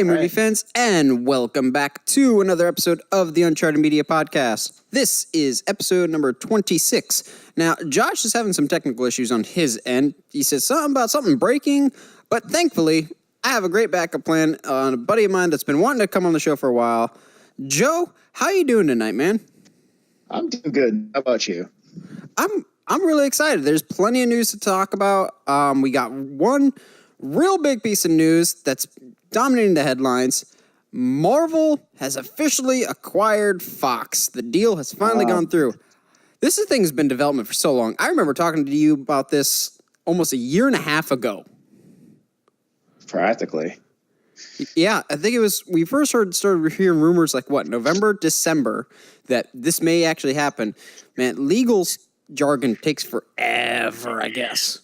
Hey, movie fans, and welcome back to another episode of the Uncharted Media Podcast. This is episode number 26. Now, Josh is having some technical issues on his end. He says something about something breaking, but thankfully, I have a great backup plan on a buddy of mine that's been wanting to come on the show for a while. Joe, how you doing tonight, man? I'm doing good. How about you? I'm really excited. There's plenty of news to talk about. We got one real big piece of news that's dominating the headlines. Marvel has officially acquired Fox. The deal has finally gone through. This thing has been in development for so long. I remember talking to you about this almost a year and a half ago. Practically. Yeah, I think it was, we first started hearing rumors like November, December, that this may actually happen. Man, legal jargon takes forever, I guess.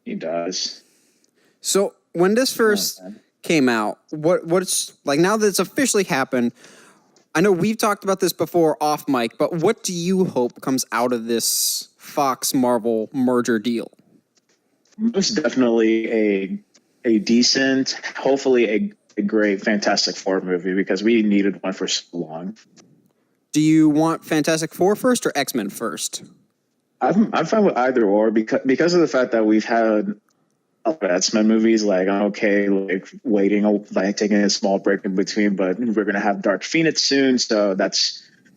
He does. So when this first came out, what's like now that it's officially happened? I know we've talked about this before off mic, but what do you hope comes out of this Fox Marvel merger deal? Most definitely a decent, hopefully a great Fantastic Four movie because we needed one for so long. Do you want Fantastic Four first or X-Men first? I'm fine with either or because of the fact that we've had X-Men movies. Like I'm okay, like waiting, like taking a small break in between. But we're gonna have Dark Phoenix soon, so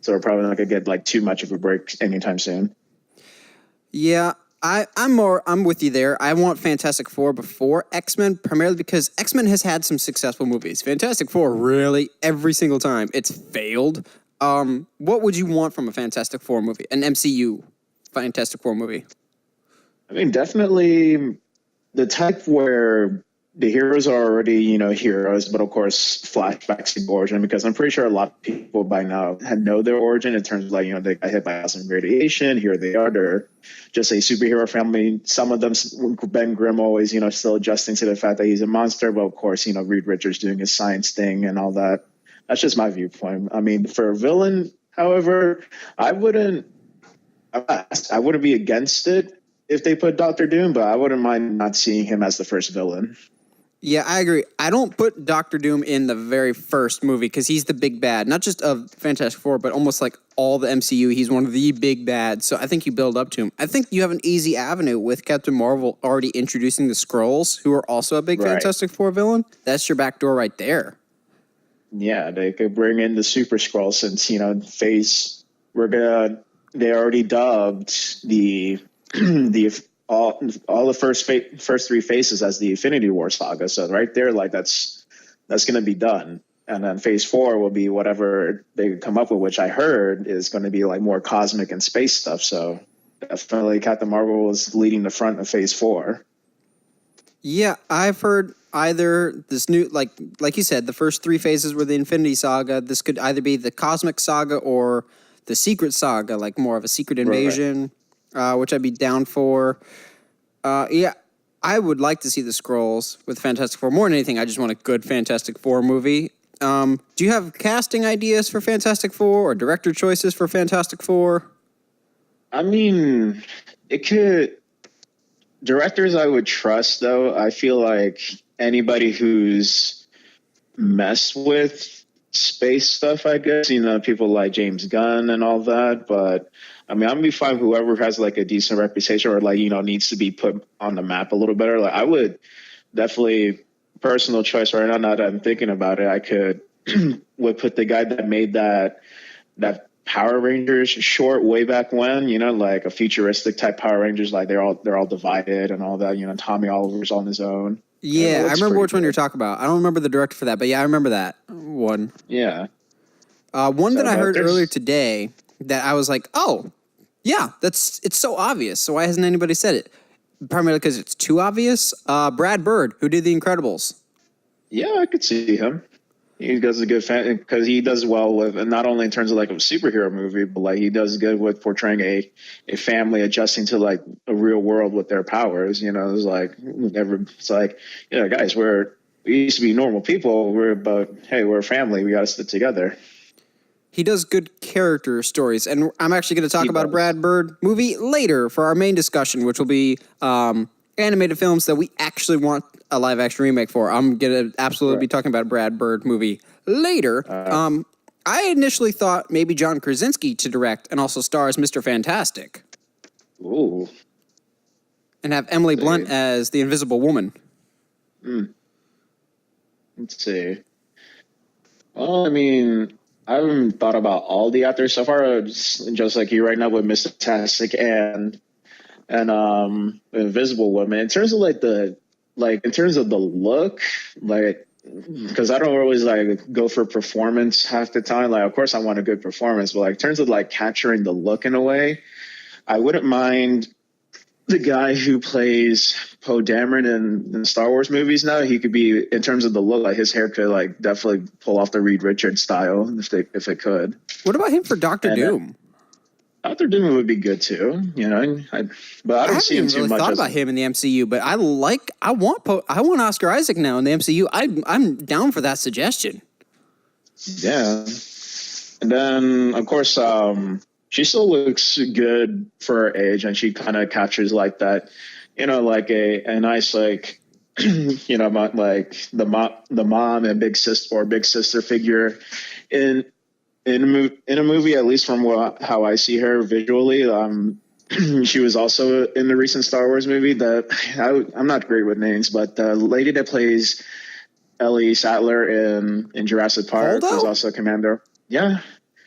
we're probably not gonna get like too much of a break anytime soon. Yeah, I'm with you there. I want Fantastic Four before X-Men, primarily because X-Men has had some successful movies. Fantastic Four, really, every single time it's failed. What would you want from a Fantastic Four movie? An MCU Fantastic Four movie? I mean, definitely the type where the heroes are already, heroes, but of course flashbacks to origin, because I'm pretty sure a lot of people by now know their origin in terms of like, they got hit by some radiation. Here they are. They're just a superhero family. Some of them, Ben Grimm always, still adjusting to the fact that he's a monster. But of course, Reed Richards doing his science thing and all that. That's just my viewpoint. I mean, for a villain, however, I wouldn't be against it if they put Doctor Doom, but I wouldn't mind not seeing him as the first villain. Yeah, I agree. I don't put Doctor Doom in the very first movie because he's the big bad, not just of Fantastic Four, but almost like all the MCU. He's one of the big bads, so I think you build up to him. I think you have an easy avenue with Captain Marvel already introducing the Skrulls, who are also a big Fantastic Four villain. That's your back door right there. Yeah, they could bring in the Super Skrull since, they already dubbed all the first three phases as the Infinity War saga. So right there, like that's going to be done. And then phase 4 will be whatever they come up with, which I heard is going to be like more cosmic and space stuff. So definitely Captain Marvel is leading the front of phase 4. Yeah, I've heard either this new, like you said, the first 3 phases were the Infinity Saga. This could either be the Cosmic Saga or the Secret Saga, like more of a secret invasion, which I'd be down for. Yeah, I would like to see the Skrulls with Fantastic Four. More than anything, I just want a good Fantastic Four movie. Do you have casting ideas for Fantastic Four or director choices for Fantastic Four? I mean, it could... Directors I would trust, though. I feel like anybody who's messed with space stuff, I guess, people like James Gunn and all that. But I mean, I'm gonna be fine with whoever has like a decent reputation or like, needs to be put on the map a little better. Like I would definitely, personal choice right now that I'm thinking about it, I would put the guy that made that Power Rangers short way back when, like a futuristic type Power Rangers, like they're all divided and all that, Tommy Oliver's on his own. Yeah, I remember which one you're talking about. I don't remember the director for that, but yeah, I remember that one. Yeah. One that I heard earlier today that I was like, oh, yeah, it's so obvious. So why hasn't anybody said it? Primarily because it's too obvious. Brad Bird, who did The Incredibles. Yeah, I could see him. He does a good fan because he does well with, and not only in terms of like a superhero movie, but like he does good with portraying a family adjusting to like a real world with their powers. It's like guys, we used to be normal people. We're a family. We got to stick together. He does good character stories, and I'm actually going to talk about a Brad Bird movie later for our main discussion, which will be animated films that we actually want a live action remake for. I'm gonna absolutely be talking about a Brad Bird movie later. I initially thought maybe John Krasinski to direct and also star as Mr. Fantastic. Ooh. And have Emily Blunt as the Invisible Woman. Let's see. Well, I mean, I haven't thought about all the actors so far. Just like you right now with Mr. Fantastic and Invisible Woman. In terms of in terms of the look, like, because I don't always like go for performance half the time. Like, of course, I want a good performance, but like in terms of like capturing the look in a way, I wouldn't mind the guy who plays Poe Dameron in the Star Wars movies now. He could be, in terms of the look, like his hair could like definitely pull off the Reed Richards style if it could. What about him for Doctor Doom? Dr. Doom would be good too, you know. But I don't see him too really much. Thought about him in the MCU, but I want Oscar Isaac now in the MCU. I'm down for that suggestion. Yeah, and then of course, she still looks good for her age, and she kind of captures like that, you know, like a nice like, you know, like the mom and big sister figure in a movie, at least from how I see her visually. She was also in the recent Star Wars movie that I'm not great with names, but the lady that plays Ellie Sattler in Jurassic Park was also a commander. Yeah,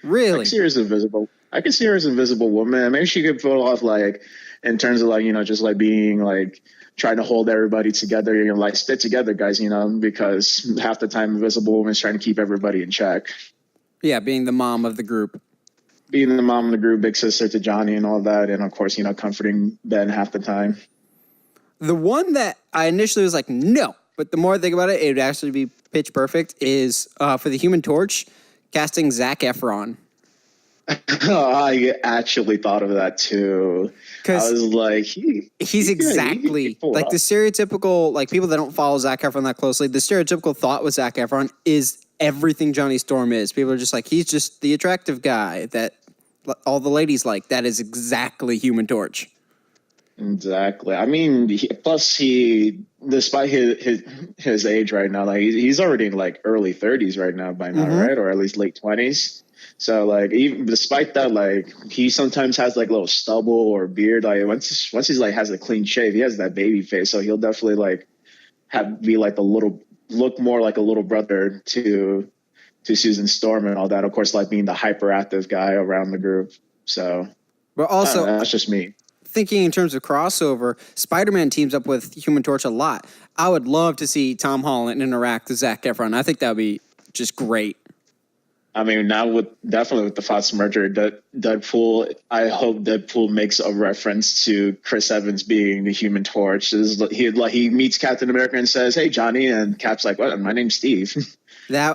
really. I can see her as invisible. I can see her as Invisible Woman. Maybe she could pull off like, in terms of like, you know, just like being like trying to hold everybody together. You know, like stick together, guys. You know, because half the time Invisible Woman's trying to keep everybody in check. Yeah, being the mom of the group. Being the mom of the group, big sister to Johnny and all that. And, of course, you know, comforting Ben half the time. The one that I initially was like, no. But the more I think about it, it would actually be pitch perfect is for the Human Torch, casting Zac Efron. I actually thought of that, too. I was like, he's exactly like the stereotypical, like people that don't follow Zac Efron that closely, the stereotypical thought with Zac Efron is everything Johnny Storm is. People are just like, he's just the attractive guy that all the ladies like. That is exactly Human Torch. Exactly. I mean, despite his age right now, like he's already in like early 30s right now by now, right? Or at least late 20s. So like, even despite that, like he sometimes has like a little stubble or beard. Like once he's like has a clean shave, he has that baby face. So he'll definitely like be like look more like a little brother to Susan Storm and all that. Of course, like being the hyperactive guy around the group. So, but also that's just me. Thinking in terms of crossover, Spider-Man teams up with Human Torch a lot. I would love to see Tom Holland interact with Zac Efron. I think that would be just great. I mean, now definitely with the Fox merger, Deadpool, I hope Deadpool makes a reference to Chris Evans being the Human Torch. He meets Captain America and says, "Hey, Johnny," and Cap's like, "What? My name's Steve."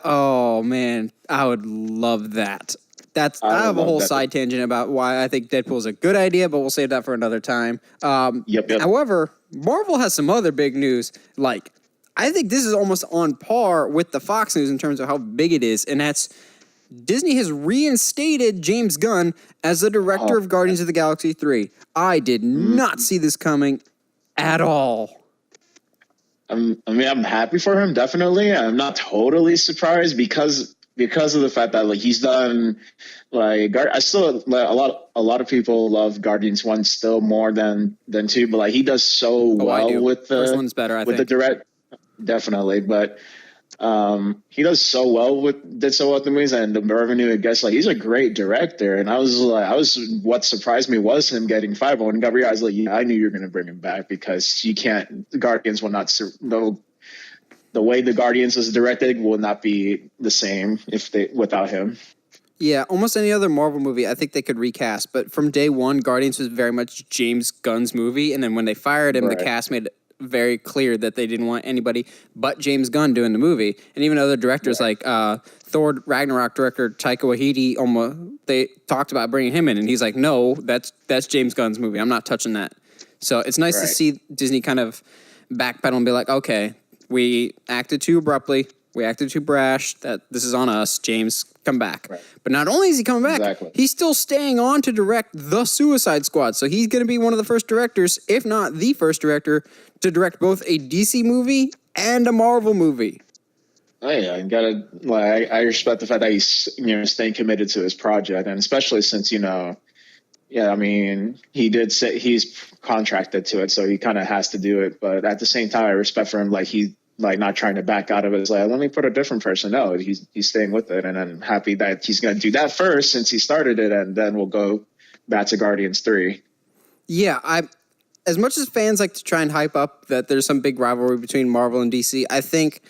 Oh man, I would love that. I have a whole side tangent about why I think Deadpool is a good idea, but we'll save that for another time. Yep. However, Marvel has some other big news. Like, I think this is almost on par with the Fox news in terms of how big it is, and that's Disney has reinstated James Gunn as the director of Guardians of the Galaxy 3. I did not see this coming at all. I'm happy for him, definitely. I'm not totally surprised because of the fact that like he's done like I still like, a lot of people love Guardians 1 still more than 2, but like he does so well with the first one's better, I think. The direct, definitely, but he does so well with the movies and the revenue. I guess like he's a great director, and what surprised me was him getting 5. When I got realized, like, yeah, I knew you were going to bring him back because you can't. The Guardians will not. The way the Guardians was directed will not be the same without him. Yeah, almost any other Marvel movie, I think they could recast. But from day one, Guardians was very much James Gunn's movie, and then when they fired him, the cast made very clear that they didn't want anybody but James Gunn doing the movie. And even other directors like Thor Ragnarok director Taika Waititi, they talked about bringing him in, and he's like, no, that's James Gunn's movie. I'm not touching that. So it's nice to see Disney kind of backpedal and be like, okay, we acted too abruptly. We acted too brash. That this is on us. James, come back. Right. But not only is he coming back, he's still staying on to direct The Suicide Squad. So he's going to be one of the first directors, if not the first director, to direct both a DC movie and a Marvel movie. Oh yeah, I gotta like I respect the fact that he's staying committed to his project, and especially since yeah, I mean he did say he's contracted to it, so he kind of has to do it. But at the same time, I respect for him like he like not trying to back out of it. It's like let me put a different person. No, he's staying with it, and I'm happy that he's gonna do that first since he started it, and then we'll go back to Guardians 3. Yeah, as much as fans like to try and hype up that there's some big rivalry between Marvel and DC, I think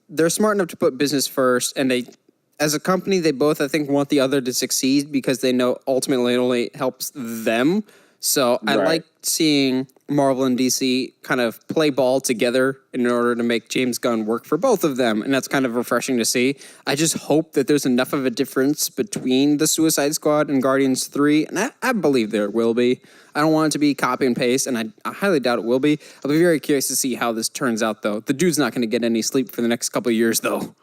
they're smart enough to put business first, and they, as a company, they both, I think, want the other to succeed because they know ultimately it only helps them. So I like seeing Marvel and DC kind of play ball together in order to make James Gunn work for both of them, and that's kind of refreshing to see. I just hope that there's enough of a difference between the Suicide Squad and Guardians 3, and I believe there will be. I don't want it to be copy and paste, and I highly doubt it will be. I'll be very curious to see how this turns out, though. The dude's not going to get any sleep for the next couple of years, though.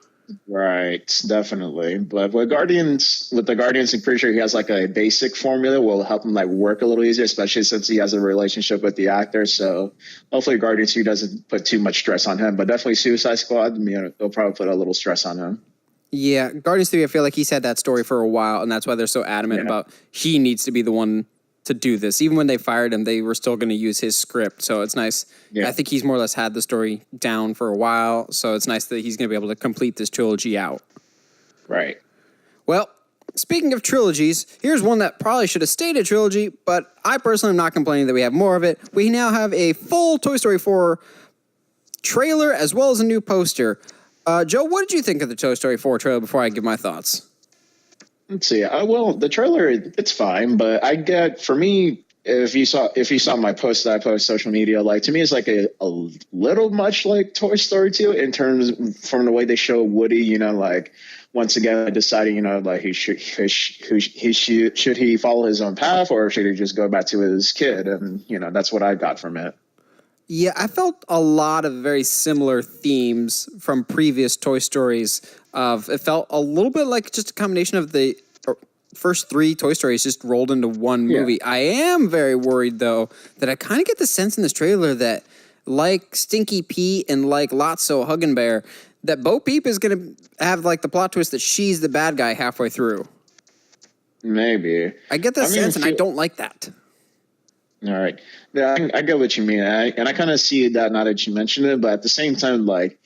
Right, definitely. But with the Guardians, I'm pretty sure he has like a basic formula will help him like work a little easier, especially since he has a relationship with the actor. So hopefully Guardians 2 doesn't put too much stress on him. But definitely Suicide Squad, they'll probably put a little stress on him. Yeah, Guardians 3, I feel like he's had that story for a while, and that's why they're so adamant about he needs to be the one to do this. Even when they fired him, they were still going to use his script. So it's nice. Yeah. I think he's more or less had the story down for a while. So it's nice that he's going to be able to complete this trilogy out. Right. Well, speaking of trilogies, here's one that probably should have stayed a trilogy, but I personally am not complaining that we have more of it. We now have a full Toy Story 4 trailer as well as a new poster. Joe, what did you think of the Toy Story 4 trailer before I give my thoughts? Let's see. Well, the trailer, it's fine, but for me, if you saw my post that I post social media, like to me, it's like a little much like Toy Story 2 in terms from the way they show Woody, like once again deciding, like should he follow his own path or should he just go back to his kid? And, that's what I got from it. Yeah, I felt a lot of very similar themes from previous Toy Stories. It felt a little bit like just a combination of the first 3 Toy Stories just rolled into one movie. Yeah. I am very worried, though, that I kind of get the sense in this trailer that, like Stinky Pete and like Lotso Huggin' Bear, that Bo Peep is going to have like the plot twist that she's the bad guy halfway through. Maybe. I get that sense, and I don't like that. All right. Yeah, I get what you mean. And I kind of see that now that you mentioned it, but at the same time, like,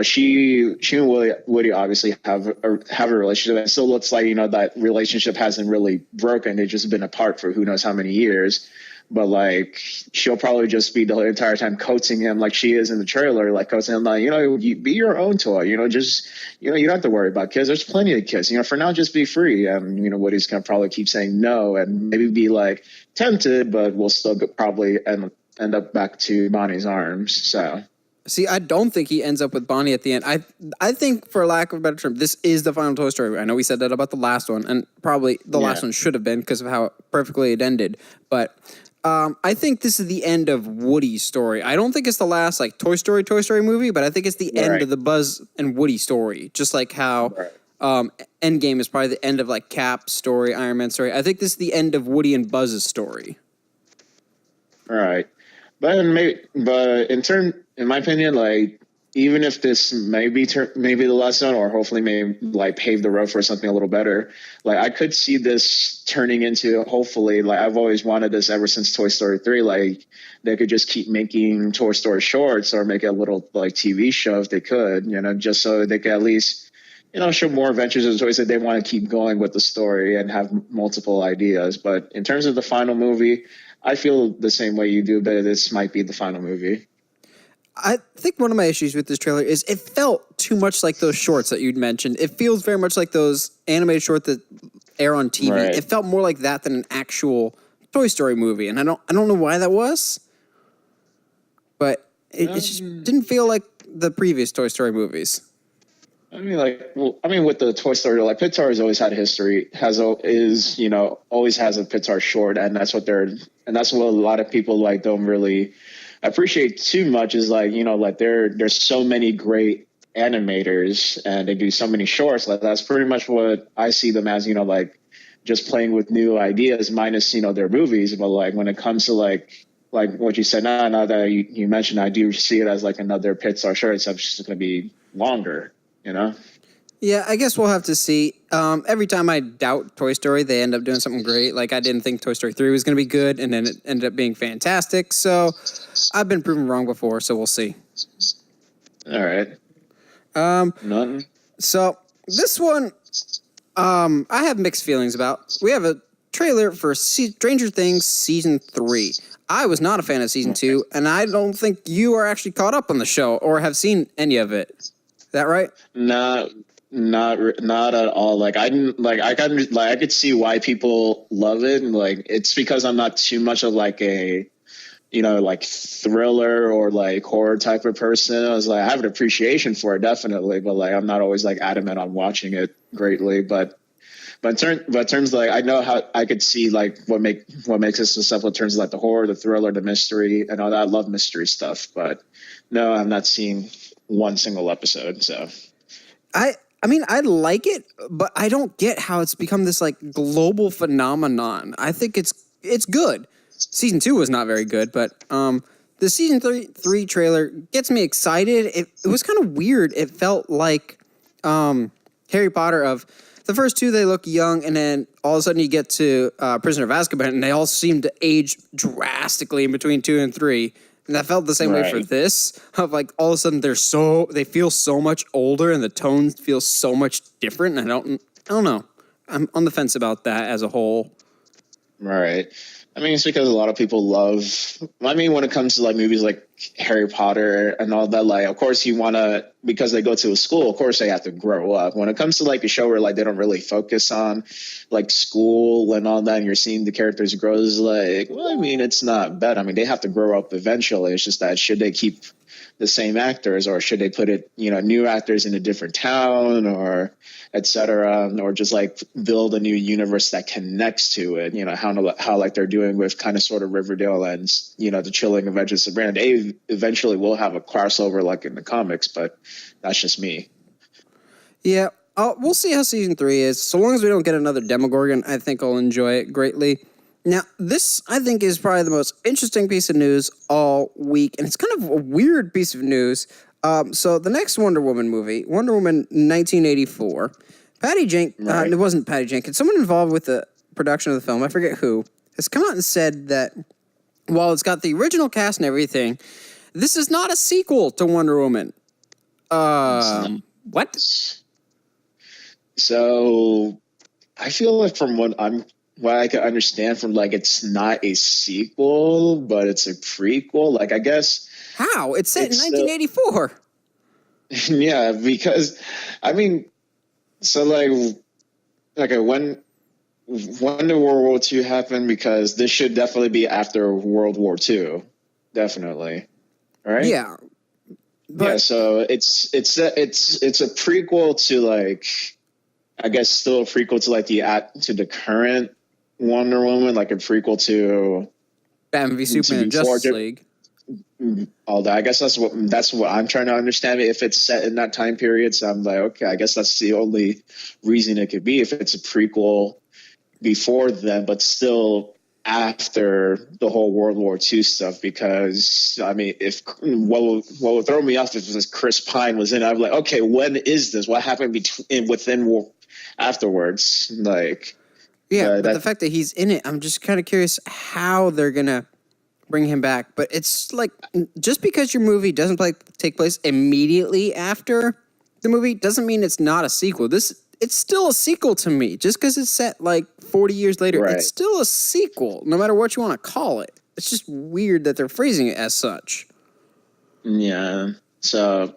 she and Woody obviously have a relationship. It still looks like, that relationship hasn't really broken. They've just been apart for who knows how many years. But like, she'll probably just be the whole entire time coaxing him like she is in the trailer, like coaxing him like, you be your own toy, you don't have to worry about kids. There's plenty of kids, for now, just be free. And, Woody's going to probably keep saying no and maybe be like tempted, but we'll still probably end up back to Bonnie's arms. So. See, I don't think he ends up with Bonnie at the end. I think, for lack of a better term, this is the final Toy Story. I know we said that about the last one, and probably the last one should have been because of how perfectly it ended. But I think this is the end of Woody's story. I don't think it's the last like Toy Story movie, but I think it's the end of the Buzz and Woody story. Just like how Endgame is probably the end of like Cap's story, Iron Man's story. I think this is the end of Woody and Buzz's story. All right. But in my opinion, like even if this may be the last one, or hopefully may like pave the road for something a little better, like I could see this turning into hopefully like I've always wanted this ever since Toy Story 3. Like they could just keep making Toy Story shorts or make a little like TV show if they could, just so they could at least show more adventures of toys that they want to keep going with the story and have multiple ideas. But in terms of the final movie, I feel the same way you do, but this might be the final movie. I think one of my issues with this trailer is it felt too much like those shorts that you'd mentioned. It feels very much like those animated shorts that air on TV. Right. It felt more like that than an actual Toy Story movie, and I don't know why that was, but it just didn't feel like the previous Toy Story movies. With the Toy Story, like Pixar has always had a history, always has a Pixar short, and that's what a lot of people like don't really appreciate too much is like, there's so many great animators and they do so many shorts. Like that's pretty much what I see them as, like just playing with new ideas minus, their movies. But like when it comes to like like what you said, now that you mentioned, I do see it as like another Pixar short, except it's just going to be longer, you know? Yeah, I guess we'll have to see. Every time I doubt Toy Story, they end up doing something great. Like, I didn't think Toy Story 3 was going to be good, and then it ended up being fantastic. So I've been proven wrong before, so we'll see. All right. None. So this one, I have mixed feelings about. We have a trailer for Stranger Things Season 3. I was not a fan of Season 2, and I don't think you are actually caught up on the show or have seen any of it. Is that right? Not at all. Like I didn't like I could see why people love it, and like it's because I'm not too much of like a like thriller or like horror type of person. I was like, I have an appreciation for it definitely, but like I'm not always like adamant on watching it greatly. But in terms like I know how I could see like what makes it successful in terms of like the horror, the thriller, the mystery, and all that. I love mystery stuff, but no, I'm not seeing one single episode. So I mean, I like it, but I don't get how it's become this like global phenomenon. I think it's good. Season 2 was not very good, but the season three trailer gets me excited. It was kind of weird. It felt like Harry Potter. Of the first two, they look young, and then all of a sudden you get to Prisoner of Azkaban, and they all seem to age drastically in between 2 and 3. And that felt the same way for this. Of like all of a sudden they feel so much older, and the tone feels so much different. And I don't know. I'm on the fence about that as a whole. Right. I mean, it's because a lot of people love. I mean, when it comes to like movies like Harry Potter and all that, like, of course, you want to, because they go to a school, of course, they have to grow up. When it comes to like a show where like they don't really focus on like school and all that, and you're seeing the characters grow, is like, well, I mean, it's not bad. I mean, they have to grow up eventually. It's just that should they keep the same actors, or should they put it, new actors in a different town, or et cetera, or just like build a new universe that connects to it, how like they're doing with kind of sort of Riverdale and, the Chilling Adventures of Sabrina. They eventually will have a crossover like in the comics, but that's just me. Yeah, we'll see how season 3 is. So long as we don't get another Demogorgon, I think I'll enjoy it greatly. Now, this, I think, is probably the most interesting piece of news all week, and it's kind of a weird piece of news. So the next Wonder Woman movie, Wonder Woman 1984, Patty Jenkins, it wasn't Patty Jenkins, someone involved with the production of the film, I forget who, has come out and said that while it's got the original cast and everything, this is not a sequel to Wonder Woman. What? So I feel like from what I can understand from like it's not a sequel, but it's a prequel. Like I guess how it's set in 1984. Yeah, because I mean, so like okay, when did World War II happen? Because this should definitely be after World War II, definitely, right? Yeah, but so it's a prequel to like, I guess still a prequel to like the current Wonder Woman, like a prequel to Batman v Superman and Justice League. All that. I guess that's what I'm trying to understand. If it's set in that time period, so I'm like, okay, I guess that's the only reason it could be if it's a prequel before then, but still after the whole World War II stuff. Because I mean, if what would throw me off if Chris Pine was in it, I'm like, okay, when is this? What happened within war afterwards? Like, yeah, but the fact that he's in it, I'm just kind of curious how they're gonna bring him back. But it's like, just because your movie doesn't take place immediately after the movie doesn't mean it's not a sequel. It's still a sequel to me. Just because it's set like 40 years later, It's still a sequel, no matter what you want to call it. It's just weird that they're phrasing it as such. Yeah. So,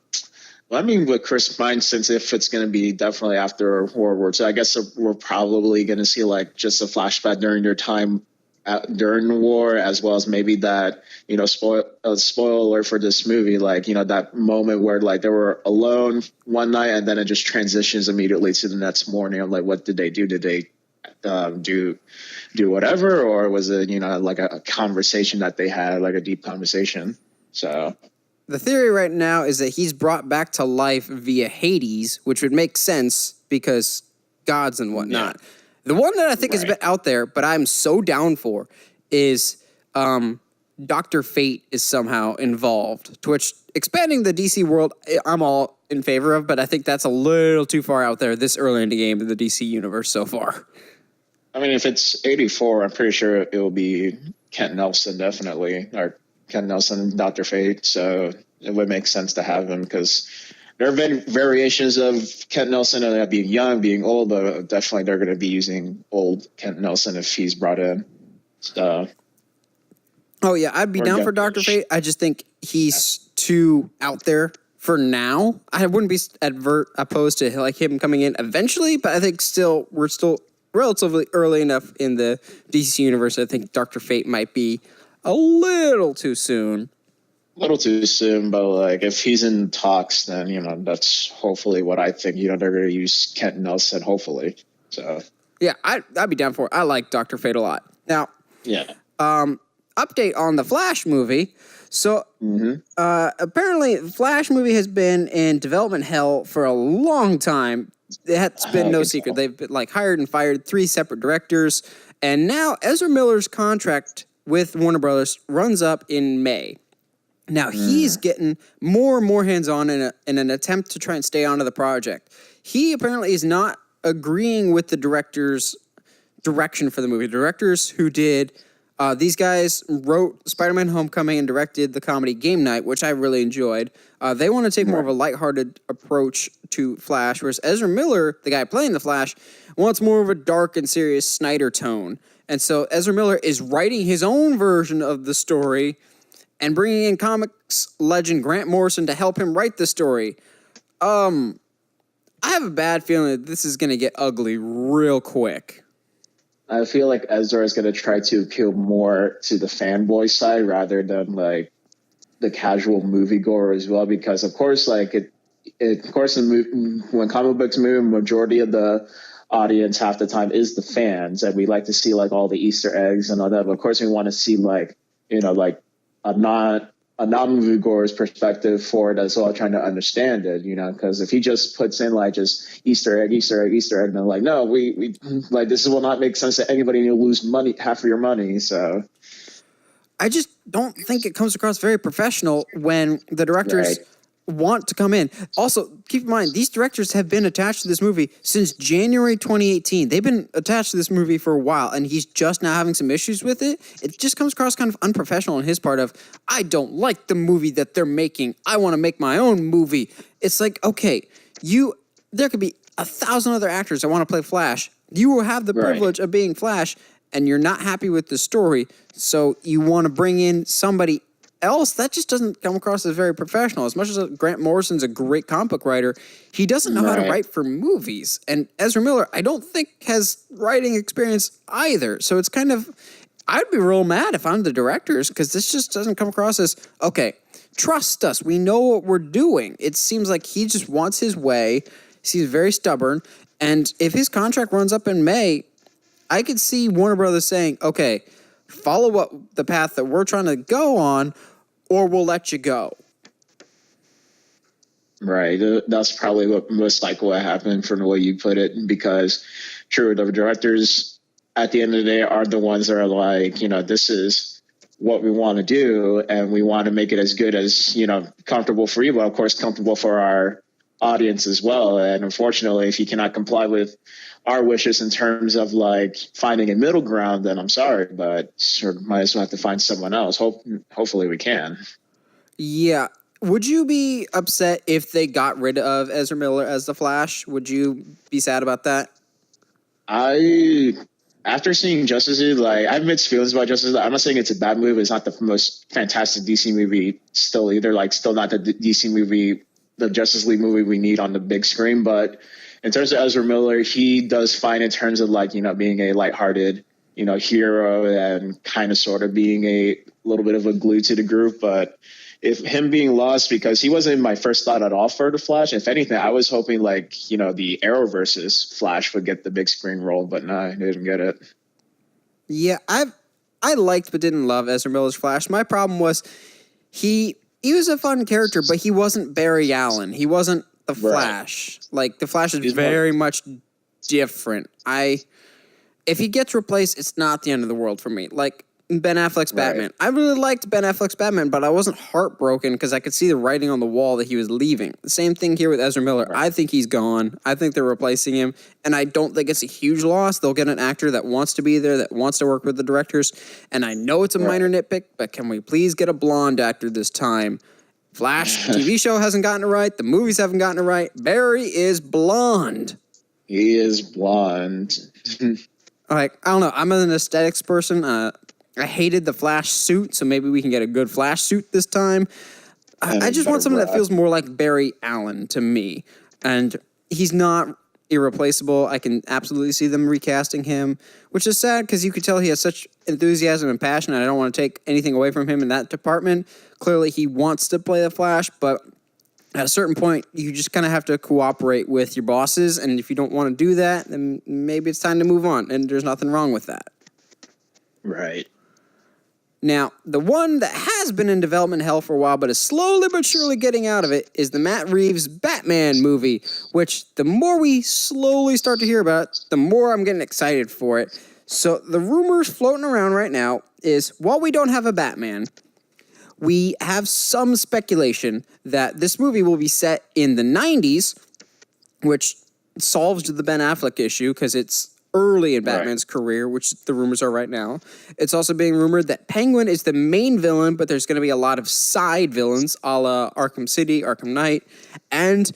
well, I mean, with Chris Pine, since if it's going to be definitely after World War II, I guess we're probably going to see like just a flashback during their time during the war, as well as maybe that, spoiler alert for this movie, like, that moment where like they were alone one night and then it just transitions immediately to the next morning. I'm like, what did they do? Did they do whatever? Or was it, like a conversation that they had, like a deep conversation? So the theory right now is that he's brought back to life via Hades, which would make sense because gods and whatnot. Yeah. The one that I think is a bit out there, but I'm so down for, is Dr. Fate is somehow involved, to which expanding the DC world, I'm all in favor of, but I think that's a little too far out there this early in the game in the DC universe so far. I mean, if it's 84, I'm pretty sure it will be Kent Nelson, definitely, or Kent Nelson and Dr. Fate. So it would make sense to have him because there have been variations of Kent Nelson and being young, being old, but definitely they're going to be using old Kent Nelson if he's brought in. So, oh, yeah, I'd be down for Dr. Fate. I just think he's too out there for now. I wouldn't be opposed to like him coming in eventually, but I think we're still relatively early enough in the DC universe. I think Dr. Fate might be a little too soon. A little too soon, but like if he's in talks, then that's hopefully what I think. They're going to use Kent Nelson, hopefully. So yeah, I'd be down for it. I like Dr. Fate a lot. Now, yeah. Update on the Flash movie. So apparently, the Flash movie has been in development hell for a long time. It's been no secret. They've been hired and fired 3 separate directors, and now Ezra Miller's contract with Warner Brothers runs up in May. Now he's getting more and more hands-on in an attempt to try and stay onto the project. He apparently is not agreeing with the director's direction for the movie. The directors who did these guys wrote Spider-Man Homecoming and directed the comedy Game Night, which I really enjoyed. They want to take more of a lighthearted approach to Flash, whereas Ezra Miller, the guy playing the Flash, wants more of a dark and serious Snyder tone. And so Ezra Miller is writing his own version of the story and bringing in comics legend Grant Morrison to help him write the story. I have a bad feeling that this is going to get ugly real quick. I feel like Ezra is going to try to appeal more to the fanboy side rather than the casual moviegoer as well, because of course, when comic books move, majority of the audience half the time is the fans, and we like to see all the Easter eggs and all that. But of course, we want to see a non-moviegoer's perspective for it as well, trying to understand it, because if he just puts in just Easter egg, and then no, we this will not make sense to anybody, and you'll lose half of your money. So I just don't think it comes across very professional when the directors want to come in. Also, keep in mind, these directors have been attached to this movie since January 2018. They've been attached to this movie for a while, and he's just now having some issues with it. It just comes across kind of unprofessional on his part of, I don't like the movie that they're making. I want to make my own movie. It's okay, there could be 1,000 other actors that want to play Flash. You will have the privilege of being Flash, and you're not happy with the story, so you want to bring in somebody else. That just doesn't come across as very professional. As much as Grant Morrison's a great comic book writer, he doesn't know how to write for movies. And Ezra Miller, I don't think, has writing experience either. So it's I'd be real mad if I'm the directors, because this just doesn't come across as, okay, trust us, we know what we're doing. It seems like he just wants his way. He's very stubborn. And if his contract runs up in May, I could see Warner Brothers saying, okay, follow the path that we're trying to go on, or we'll let you go. Right. That's probably what most likely what happened from the way you put it, because true, the directors at the end of the day are the ones that are this is what we want to do, and we want to make it as good as, comfortable for you, but of course comfortable for our audience as well. And unfortunately, if you cannot comply with our wishes in terms of finding a middle ground, then I'm sorry, but might as well have to find someone else. Hopefully we can. Yeah. Would you be upset if they got rid of Ezra Miller as the Flash? Would you be sad about that? After seeing Justice League, I have mixed feelings about Justice League. I'm not saying it's a bad movie. It's not the most fantastic DC movie still either. Still not the DC movie, the Justice League movie we need on the big screen. But in terms of Ezra Miller, he does fine in terms of being a lighthearted, hero, and kind of sort of being a little bit of a glue to the group. But if him being lost, because he wasn't my first thought at all for the Flash. If anything, I was hoping the Arrowverse's Flash would get the big screen role, but no, he didn't get it. Yeah, I liked but didn't love Ezra Miller's Flash. My problem was he was a fun character, but he wasn't Barry Allen. He wasn't the Flash. The Flash is very much different. If he gets replaced, it's not the end of the world for me. Ben Affleck's Right. Batman. I really liked Ben Affleck's Batman, but I wasn't heartbroken because I could see the writing on the wall that he was leaving. The same thing here with Ezra Miller. Right. I think he's gone. I think they're replacing him, and I don't think it's a huge loss. They'll get an actor that wants to be there, that wants to work with the directors, and I know it's a minor nitpick, but can we please get a blonde actor this time? Flash TV show hasn't gotten it right. The movies haven't gotten it right. Barry is blonde. He is blonde. Like, I don't know. I'm an aesthetics person. I hated the Flash suit, so maybe we can get a good Flash suit this time. I just want something that feels more like Barry Allen to me. And he's not irreplaceable. I can absolutely see them recasting him, which is sad because you could tell he has such enthusiasm and passion, and I don't want to take anything away from him in that department. Clearly, he wants to play the Flash, but at a certain point, you just kind of have to cooperate with your bosses, and if you don't want to do that, then maybe it's time to move on, and there's nothing wrong with that. Right. Now, the one that has been in development hell for a while, but is slowly but surely getting out of it, is the Matt Reeves Batman movie, which the more we slowly start to hear about it, the more I'm getting excited for it. So the rumors floating around right now is, while we don't have a Batman, we have some speculation that this movie will be set in the 90s, which solves the Ben Affleck issue because it's early in Batman's career, which the rumors are right now. It's also being rumored that Penguin is the main villain, but there's going to be a lot of side villains, a la Arkham City, Arkham Knight. And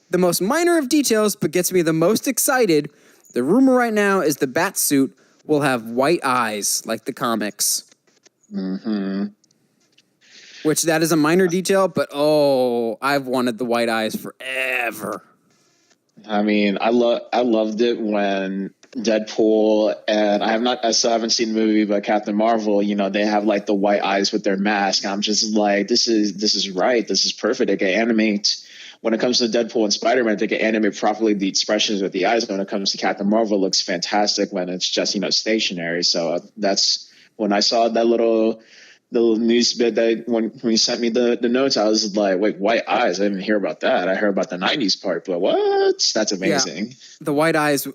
the most minor of details, but gets me the most excited, the rumor right now is the Batsuit will have white eyes, like the comics. Mm-hmm. Which that is a minor detail, but I've wanted the white eyes forever. I mean, I loved it when Deadpool and I still haven't seen the movie, but Captain Marvel, they have like the white eyes with their mask. I'm just like, this is right. This is perfect. They can animate when it comes to Deadpool and Spider-Man, they can animate properly the expressions with the eyes. When it comes to Captain Marvel, it looks fantastic when it's just, stationary. So that's when I saw that little news bit that when you sent me the notes, I was like, wait, white eyes? I didn't hear about that. I heard about the 90s part, but what? That's amazing. Yeah. The white eyes.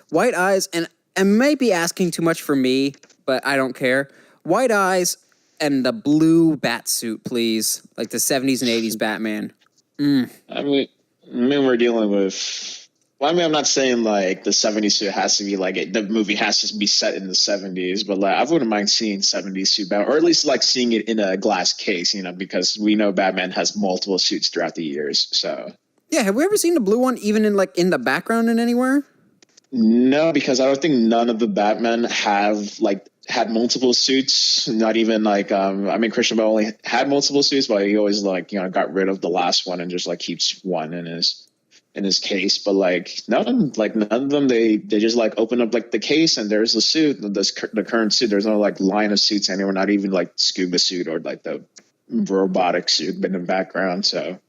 White eyes. And I may be asking too much for me, but I don't care. White eyes and the blue bat suit, please. Like the 70s and 80s Batman. I mean, we're dealing with... Well, I mean, I'm not saying like the 70s suit has to be like the movie has to be set in the 70s, but like I wouldn't mind seeing 70s suit Batman, or at least like seeing it in a glass case, because we know Batman has multiple suits throughout the years. So yeah, have we ever seen the blue one even in the background in anywhere? No, because I don't think none of the Batman have had multiple suits. Not even Christian Bale only had multiple suits, but he always got rid of the last one and just keeps one in his case. But none of them, they just open up the case and there's the suit, the current suit. There's no line of suits anywhere, not even scuba suit or the robotic suit in the background. So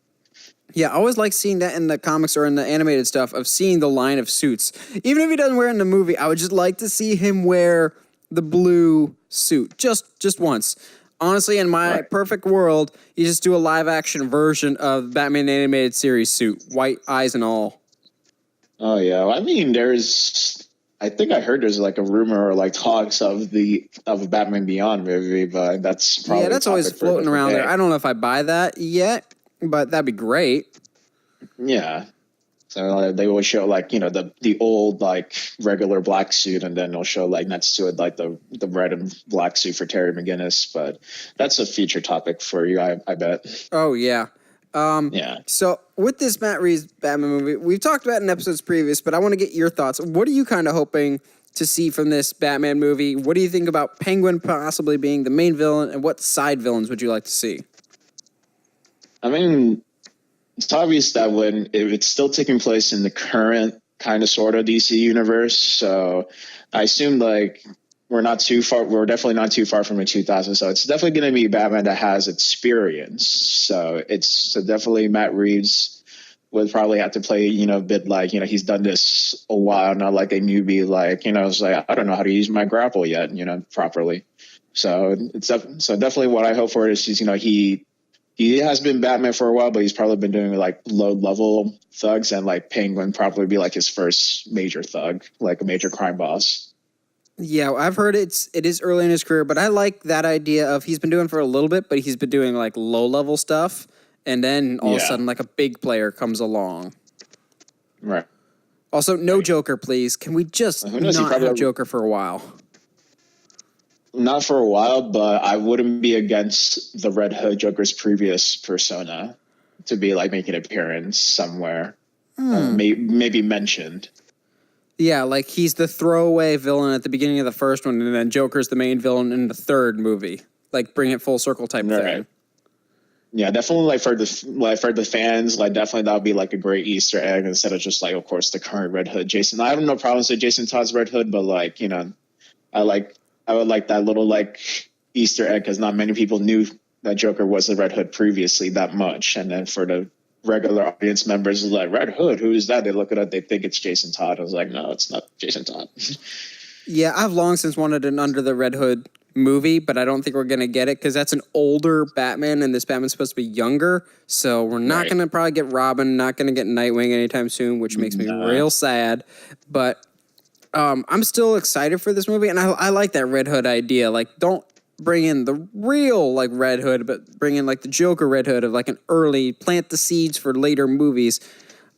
yeah, I always like seeing that in the comics or in the animated stuff, of seeing the line of suits. Even if he doesn't wear it in the movie, I would just like to see him wear the blue suit just once. Honestly, in my perfect world, you just do a live-action version of Batman animated series suit, white eyes and all. Oh, yeah. I mean, I think I heard there's a rumor or talks of a Batman Beyond movie, but that's probably... Yeah, that's always floating around there. I don't know if I buy that yet, but that'd be great. Yeah. So they will show the old regular black suit, and then they'll show next to it the red and black suit for Terry McGinnis. But that's a future topic for you, I bet. Oh yeah. Yeah. So with this Matt Reeves Batman movie, we've talked about it in episodes previous, but I want to get your thoughts. What are you kind of hoping to see from this Batman movie? What do you think about Penguin possibly being the main villain, and what side villains would you like to see? I mean, it's obvious that if it's still taking place in the current kind of sort of DC universe, so I assume we're not too far. We're definitely not too far from the 2000s, so it's definitely going to be Batman that has experience. So it's definitely Matt Reeves would probably have to play, a bit he's done this a while, not like a newbie, it's I don't know how to use my grapple yet, properly. So definitely what I hope for is he has been Batman for a while, but he's probably been doing low level thugs, and Penguin probably be his first major thug, a major crime boss. Yeah, I've heard it is early in his career, but I like that idea of he's been doing for a little bit, but he's been doing like low level stuff, and then all of a Yeah. sudden like a big player comes along. Right. Also, no Joker, please. Can we just Who knows? He not probably have Joker for a while? not for a while, but I wouldn't be against the Red Hood Joker's previous persona to be like making an appearance somewhere, maybe mentioned. Yeah, like he's the throwaway villain at the beginning of the first one, and then Joker's the main villain in the third movie. Like bring it full circle type thing. Right. Yeah, definitely. Like for the fans, like definitely that would be like a great Easter egg instead of just like, of course, the current Red Hood Jason. I have no problems with Jason Todd's Red Hood, but like I would like that little like Easter egg because not many people knew that Joker was the Red Hood previously that much, and then for the regular audience members, is like Red Hood, who is that? They look at it, they think it's Jason Todd. I was like, no, it's not Jason Todd. Yeah, I've long since wanted an Under the Red Hood movie, but I don't think we're gonna get it because that's an older Batman, and this Batman's supposed to be younger. So we're not gonna probably get Robin, not gonna get Nightwing anytime soon, which makes me real sad. But I'm still excited for this movie, and I like that Red Hood idea. Like, don't bring in the real like Red Hood, but bring in like the Joker Red Hood of like an early plant the seeds for later movies.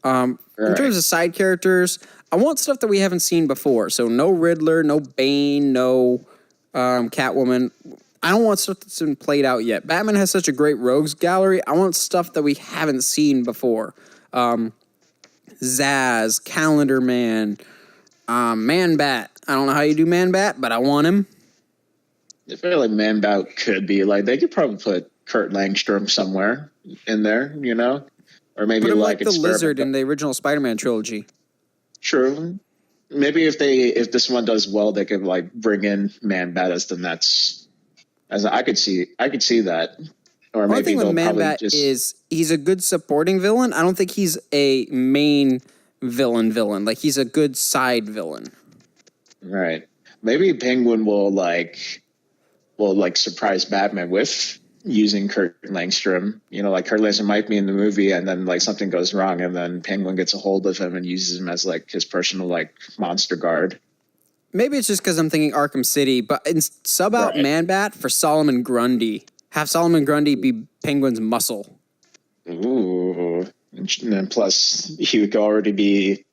In terms of side characters, I want stuff that we haven't seen before. So no Riddler, no Bane, no Catwoman. I don't want stuff that's been played out yet. Batman has such a great rogues gallery. I want stuff that we haven't seen before. Zaz, Calendar Man, Man Bat. I don't know how you do Man Bat, but I want him. I feel like Man Bat could be like they could probably put Kurt Langstrom somewhere in there, or maybe Put him like the lizard in the original Spider-Man trilogy. True. Maybe if this one does well, they could like bring in Man Bat as the next. As I could see that. Or maybe the thing with Man Bat is he's a good supporting villain. I don't think he's a main villain. Like he's a good side villain. Right. Maybe Penguin will surprise Batman with using Kurt Langstrom. Like Kurt Langstrom might be in the movie and then like something goes wrong and then Penguin gets a hold of him and uses him as like his personal like monster guard. Maybe it's just because I'm thinking Arkham City, but sub out Man Bat for Solomon Grundy. Have Solomon Grundy be Penguin's muscle. Ooh. And plus he would already be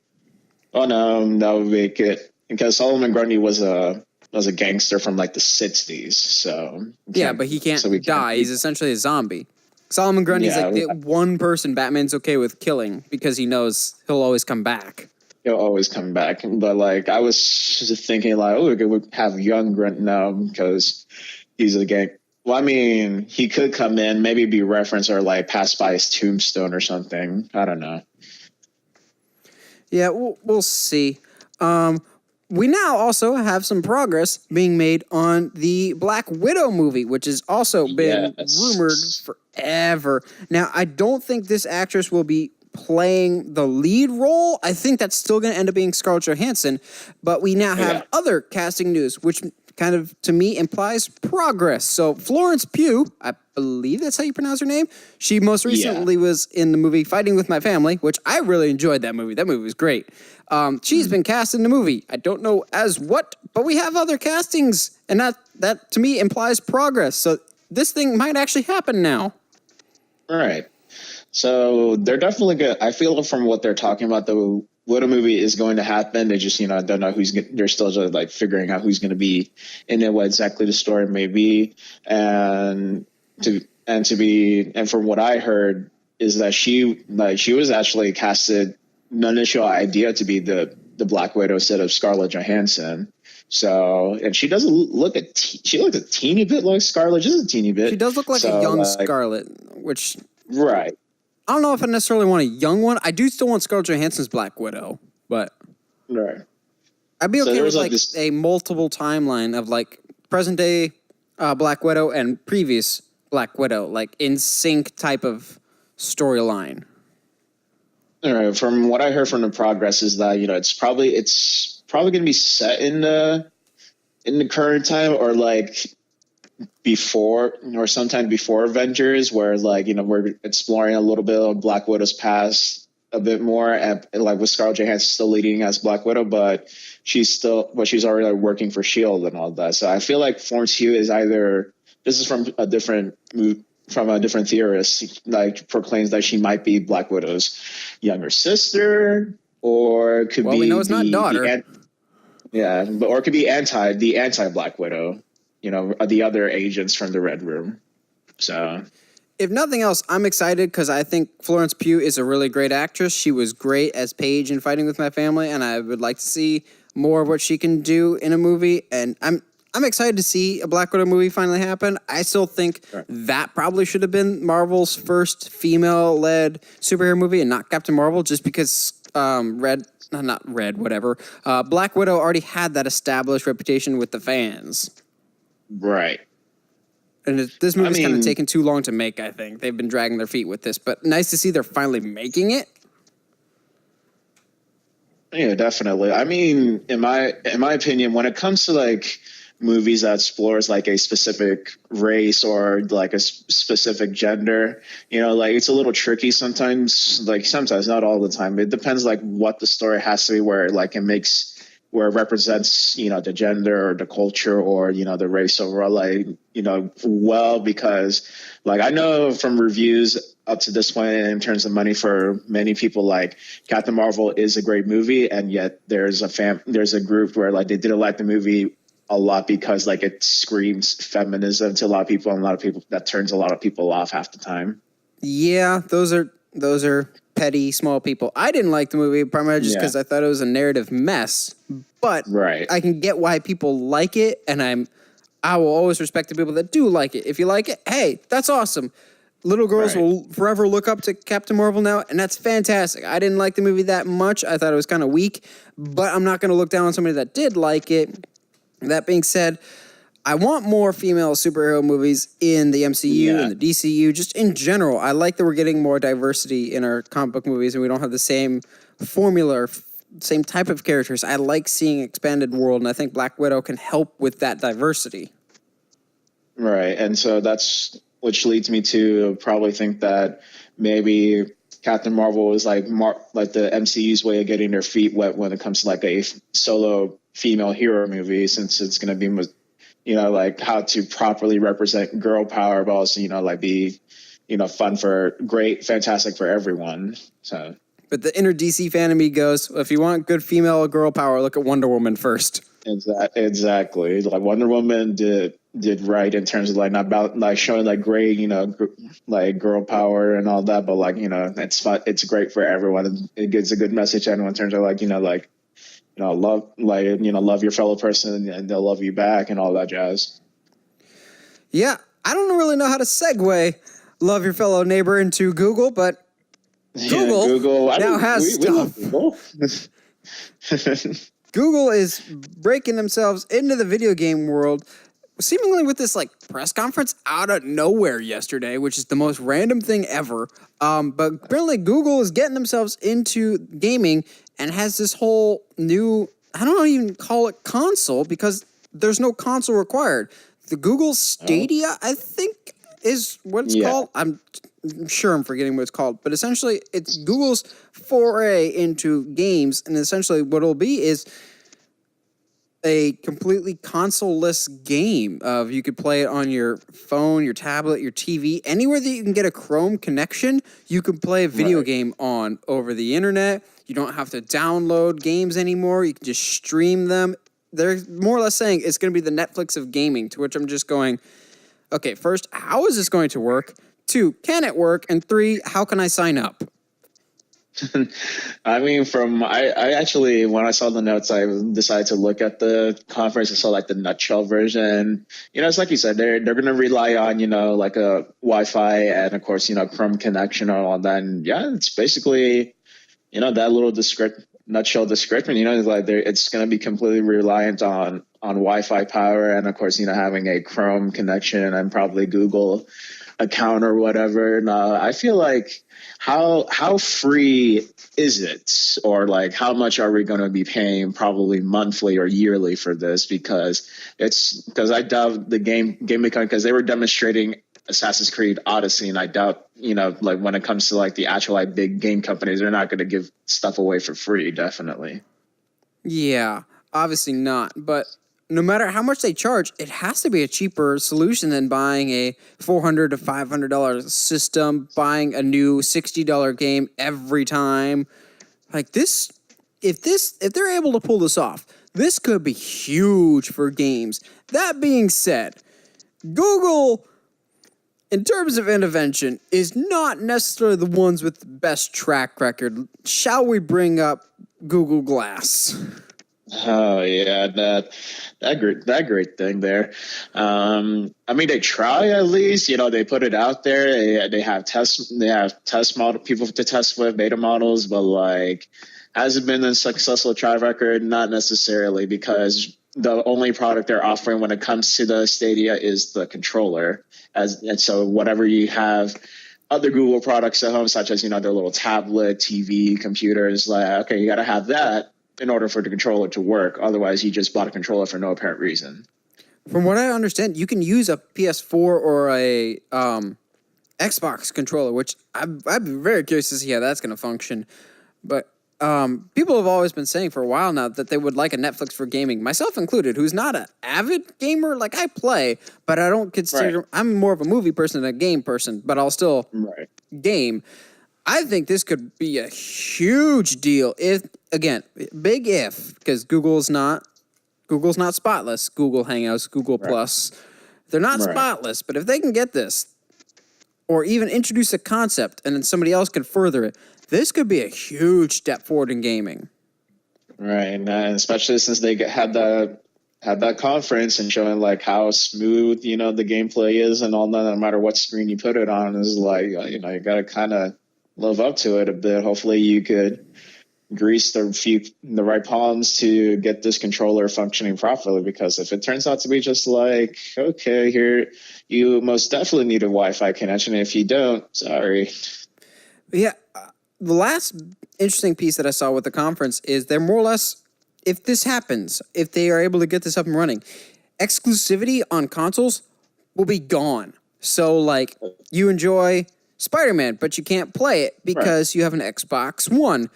that would make it because Solomon Grundy was a gangster from like the 60s, so yeah, but he can't die. He's essentially a zombie. Solomon Grundy's like the one person Batman's okay with killing because he knows he'll always come back. He'll always come back. But like I was just thinking like, we could have young Grunt now because he's a gang. Well, I mean, he could come in, maybe be referenced or like pass by his tombstone or something. I don't know. Yeah, we'll see. We now also have some progress being made on the Black Widow movie, which has also been rumored forever. Now, I don't think this actress will be playing the lead role. I think that's still going to end up being Scarlett Johansson, but we now have other casting news, which kind of, to me, implies progress. So Florence Pugh, I believe that's how you pronounce her name, she most recently was in the movie Fighting With My Family, which I really enjoyed that movie. That movie was great. She's been cast in the movie. I don't know as what, but we have other castings, and that to me implies progress. So this thing might actually happen now. All right. So they're definitely good. I feel from what they're talking about, the Widow movie is going to happen. They just, don't know they're still just like figuring out who's going to be in it, what exactly the story may be. And from what I heard is that she was actually casted the initial idea to be the Black Widow instead of Scarlett Johansson. So, and she doesn't look she looks a teeny bit like Scarlett, just a teeny bit. She does look like a young Scarlett, which right. I don't know if I necessarily want a young one. I do still want Scarlett Johansson's Black Widow, but right. I'd be okay with like a multiple timeline of like present day Black Widow and previous Black Widow, like in sync type of storyline. All right. From what I heard from the progress is that it's probably going to be set in the current time or like before or sometime before Avengers, where like we're exploring a little bit of Black Widow's past a bit more, like with Scarlett Johansson still leading as Black Widow, but she's already like, working for Shield and all that. So I feel like Florence Pugh is either this is from a different theorist, like proclaims that she might be Black Widow's younger sister, or it could Well, be we know it's not daughter. or it could be anti Black Widow, the other agents from the Red Room. So if nothing else, I'm excited because I think Florence Pugh is a really great actress. She was great as Paige in Fighting with My Family, and I would like to see more of what she can do in a movie. And I'm excited to see a Black Widow movie finally happen. I still think that probably should have been Marvel's first female-led superhero movie and not Captain Marvel, just because Black Widow already had that established reputation with the fans. Right. And this movie's kind of taken too long to make, I think. They've been dragging their feet with this, but nice to see they're finally making it. Yeah, definitely. I mean, in my opinion, when it comes to like movies that explores like a specific race or like a specific gender, like it's a little tricky sometimes, not all the time. It depends like what the story has to be, where like where it represents, the gender or the culture or, the race overall, because like I know from reviews up to this point in terms of money for many people, like Captain Marvel is a great movie. And yet there's a group where like they didn't like the movie a lot because like it screams feminism to a lot of people, and a lot of people that turns a lot of people off half the time. Yeah, those are petty small people. I didn't like the movie primarily just because I thought it was a narrative mess. But I can get why people like it, and I will always respect the people that do like it. If you like it, hey, that's awesome. Little girls will forever look up to Captain Marvel now, and that's fantastic. I didn't like the movie that much. I thought it was kind of weak, but I'm not going to look down on somebody that did like it. That being said, I want more female superhero movies in the MCU and the DCU, just in general. I like that we're getting more diversity in our comic book movies, and we don't have the same formula, same type of characters. I like seeing expanded world, and I think Black Widow can help with that diversity. Right, and so that's which leads me to probably think that maybe Captain Marvel is like the MCU's way of getting their feet wet when it comes to like a solo female hero movie, since it's going to be, like how to properly represent girl power, but also, like be, fun fantastic for everyone. So. But the inner DC fan in me goes, if you want good female girl power, look at Wonder Woman first. Exactly. Like Wonder Woman did right in terms of like not about like showing like great, like girl power and all that, but like, it's fun. It's great for everyone. It gives a good message to everyone in terms of like, love your fellow person and they'll love you back and all that jazz. Yeah. I don't really know how to segue love your fellow neighbor into Google, but Google now has stuff. Google is breaking themselves into the video game world, seemingly with this like press conference out of nowhere yesterday, which is the most random thing ever. But apparently Google is getting themselves into gaming and has this whole new, I don't even call it console because there's no console required. The Google Stadia, I think, is what it's called. I'm sure I'm forgetting what it's called, but essentially it's Google's foray into games, and essentially what it'll be is a completely console-less game of you could play it on your phone, your tablet, your TV, anywhere that you can get a Chrome connection, you can play a video game on over the internet. You don't have to download games anymore. You can just stream them. They're more or less saying it's going to be the Netflix of gaming, to which I'm just going, okay, first, how is this going to work? 2, can it work? And 3, how can I sign up? I mean, I actually, when I saw the notes, I decided to look at the conference and saw like the nutshell version. It's like you said, they're going to rely on, like a Wi-Fi and of course, Chrome connection and all that. And it's basically, that little nutshell description, it's going to be completely reliant on Wi-Fi power. And of course, having a Chrome connection and probably Google account or whatever. And I feel like how free is it, or like how much are we going to be paying probably monthly or yearly for this? Because I doubt the game because they were demonstrating Assassin's Creed Odyssey, and I doubt like when it comes to like the actual like big game companies, they're not going to give stuff away for free. Definitely. Yeah, obviously not. But no matter how much they charge, it has to be a cheaper solution than buying a $400 to $500 system, buying a new $60 game every time. Like this, if they're able to pull this off, this could be huge for games. That being said, Google, in terms of intervention, is not necessarily the ones with the best track record. Shall we bring up Google Glass? Oh yeah, that great thing there. I mean, they try at least. They put it out there. They have test model people to test with, beta models, but like, has it been a successful track record? Not necessarily, because the only product they're offering when it comes to the Stadia is the controller. And so whatever you have. Other Google products at home, such as their little tablet, TV, computers, like, okay, you got to have that in order for the controller to work. Otherwise, you just bought a controller for no apparent reason. From what I understand, you can use a PS4 or a Xbox controller, which I'd be very curious to see how that's going to function. But people have always been saying for a while now that they would like a Netflix for gaming, myself included, who's not an avid gamer. Like, I play, but I don't consider... Right. I'm more of a movie person than a game person, but I'll still game. I think this could be a huge deal if, again, big if, because Google's not spotless. Google Hangouts, Google Plus, they're not spotless. But if they can get this, or even introduce a concept, and then somebody else can further it, this could be a huge step forward in gaming. Right, and especially since they had that conference and showing like how smooth the gameplay is and all that. No matter what screen you put it on, is like you got to kind of live up to it a bit. Hopefully you could grease the right palms to get this controller functioning properly, because if it turns out to be just like, okay, here, you most definitely need a Wi-Fi connection. If you don't, sorry. Yeah, the last interesting piece that I saw with the conference is they're more or less, if this happens, if they are able to get this up and running, exclusivity on consoles will be gone. So, like, you enjoy Spider-Man, but you can't play it because you have an Xbox One.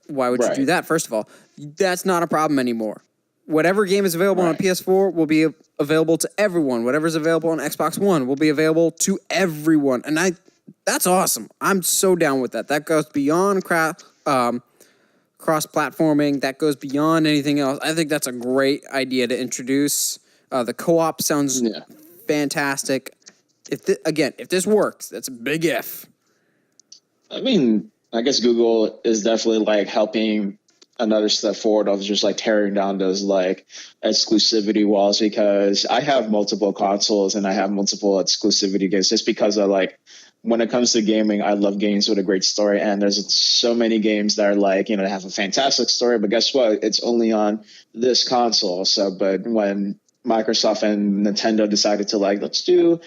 Why would you do that, first of all? That's not a problem anymore. Whatever game is available on PS4 will be available to everyone. Whatever's available on Xbox One will be available to everyone. And that's awesome. I'm so down with that. That goes beyond cross-platforming. That goes beyond anything else. I think that's a great idea to introduce. The co-op sounds fantastic. If this works, that's a big if. I mean, I guess Google is definitely like helping another step forward of just like tearing down those like exclusivity walls, because I have multiple consoles and I have multiple exclusivity games just because I like, when it comes to gaming, I love games with a great story, and there's so many games that are like, they have a fantastic story, but guess what? It's only on this console. So, but when Microsoft and Nintendo decided to like, let's do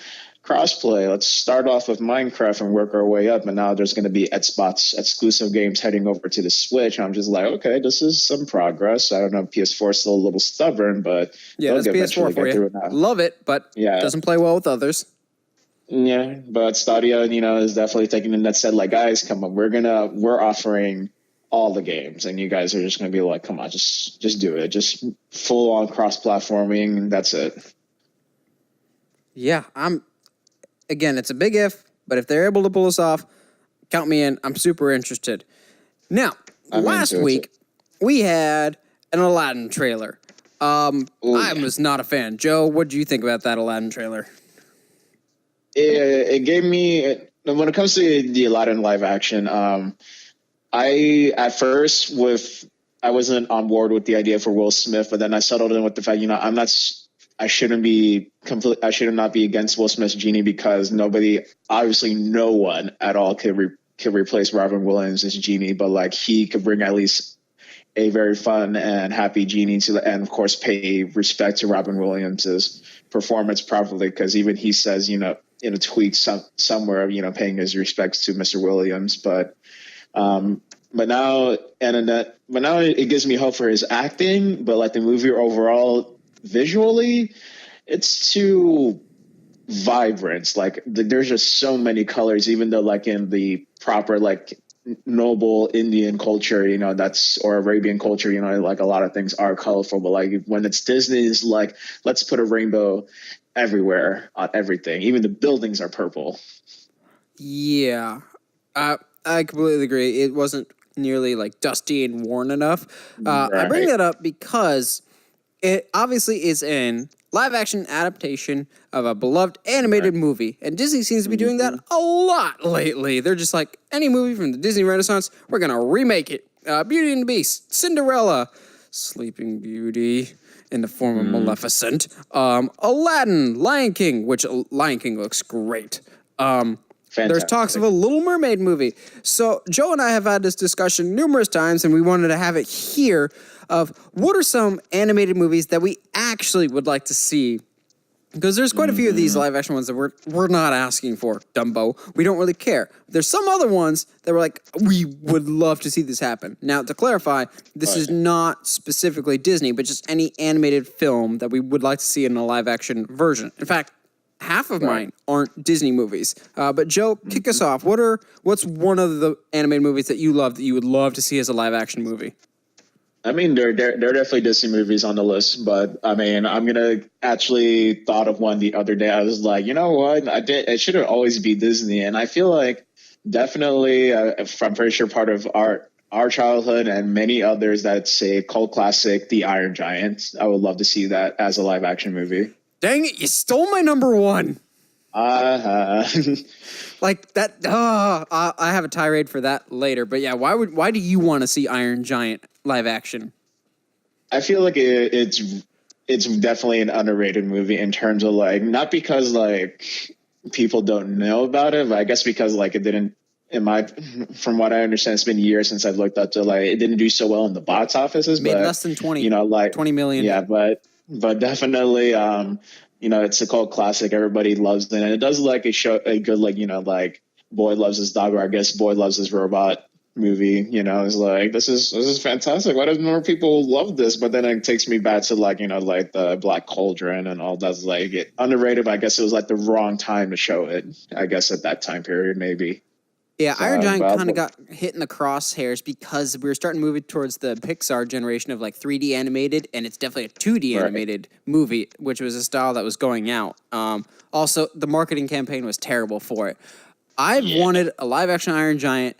crossplay, let's start off with Minecraft and work our way up, and now there's going to be Xbox exclusive games heading over to the Switch. I'm just like, okay, this is some progress. I don't know, PS4 is still a little stubborn, but yeah, that's PS4 for you. Love it, but doesn't play well with others. Yeah, but Stadia, is definitely taking the net, said like, guys, come on, we're offering all the games, and you guys are just going to be like, come on, just do it, just full on cross platforming, and that's it. Yeah, again, it's a big if, but if they're able to pull this off, count me in. I'm super interested. Now, last week, we had an Aladdin trailer. I was not a fan. Joe, what do you think about that Aladdin trailer? It gave me, when it comes to the Aladdin live action, I wasn't on board with the idea for Will Smith, but then I settled in with the fact, I shouldn't not be against Will Smith's Genie, because no one at all could replace Robin Williams as Genie, but like he could bring at least a very fun and happy Genie and of course pay respect to Robin Williams's performance properly, because even he says, in a tweet somewhere, paying his respects to Mr. Williams, but now it gives me hope for his acting, but like the movie overall, visually, it's too vibrance. Like there's just so many colors, even though like in the proper like noble Indian culture, that's or Arabian culture, like a lot of things are colorful. But like when it's Disney, is like let's put a rainbow everywhere on everything. Even the buildings are purple. Yeah, I completely agree. It wasn't nearly like dusty and worn enough. I bring Right. that up because it obviously is an live action adaptation of a beloved animated movie, and Disney seems to be doing that a lot lately. They're just like, any movie from the Disney Renaissance, we're gonna remake it. Beauty and the Beast, Cinderella, Sleeping Beauty in the form of Maleficent, Aladdin, Lion King, which Lion King looks great. There's talks of a Little Mermaid movie. So Joe and I have had this discussion numerous times, and we wanted to have it here of what are some animated movies that we actually would like to see. Because there's quite a few of these live action ones that we're not asking for, Dumbo. We don't really care. There's some other ones that we're like, we would love to see this happen. Now, to clarify, this is not specifically Disney, but just any animated film that we would like to see in a live action version. In fact, half of mine aren't Disney movies. But Joe, kick us off. What's one of the animated movies that you love that you would love to see as a live action movie? I mean, there are definitely Disney movies on the list, but I mean, I'm gonna actually thought of one the other day. I was like, you know what? It shouldn't always be Disney, and I feel like definitely, I'm pretty sure part of our childhood and many others, that's a cult classic, The Iron Giant. I would love to see that as a live action movie. Dang it! You stole my number one. Like that. I have a tirade for that later. But yeah, why do you want to see Iron Giant live action? I feel like it's definitely an underrated movie in terms of like, not because like people don't know about it, but I guess because like it didn't, from what I understand, it's been years since I've looked up to, like, it didn't do so well in the box offices. Made but less than 20, like 20 million. Yeah, but definitely, it's a cult classic. Everybody loves it, and it does like a good like like boy loves his dog, or I guess boy loves his robot movie. It's like this is fantastic. Why doesn't more people love this? But then it takes me back to like like the Black Cauldron and all that's like underrated. But I guess it was like the wrong time to show it. I guess at that time period, maybe. Yeah, Iron Giant kind of got hit in the crosshairs because we were starting to move towards the Pixar generation of like 3D animated, and it's definitely a 2D animated movie, which was a style that was going out. Also, the marketing campaign was terrible for it. I've wanted a live action Iron Giant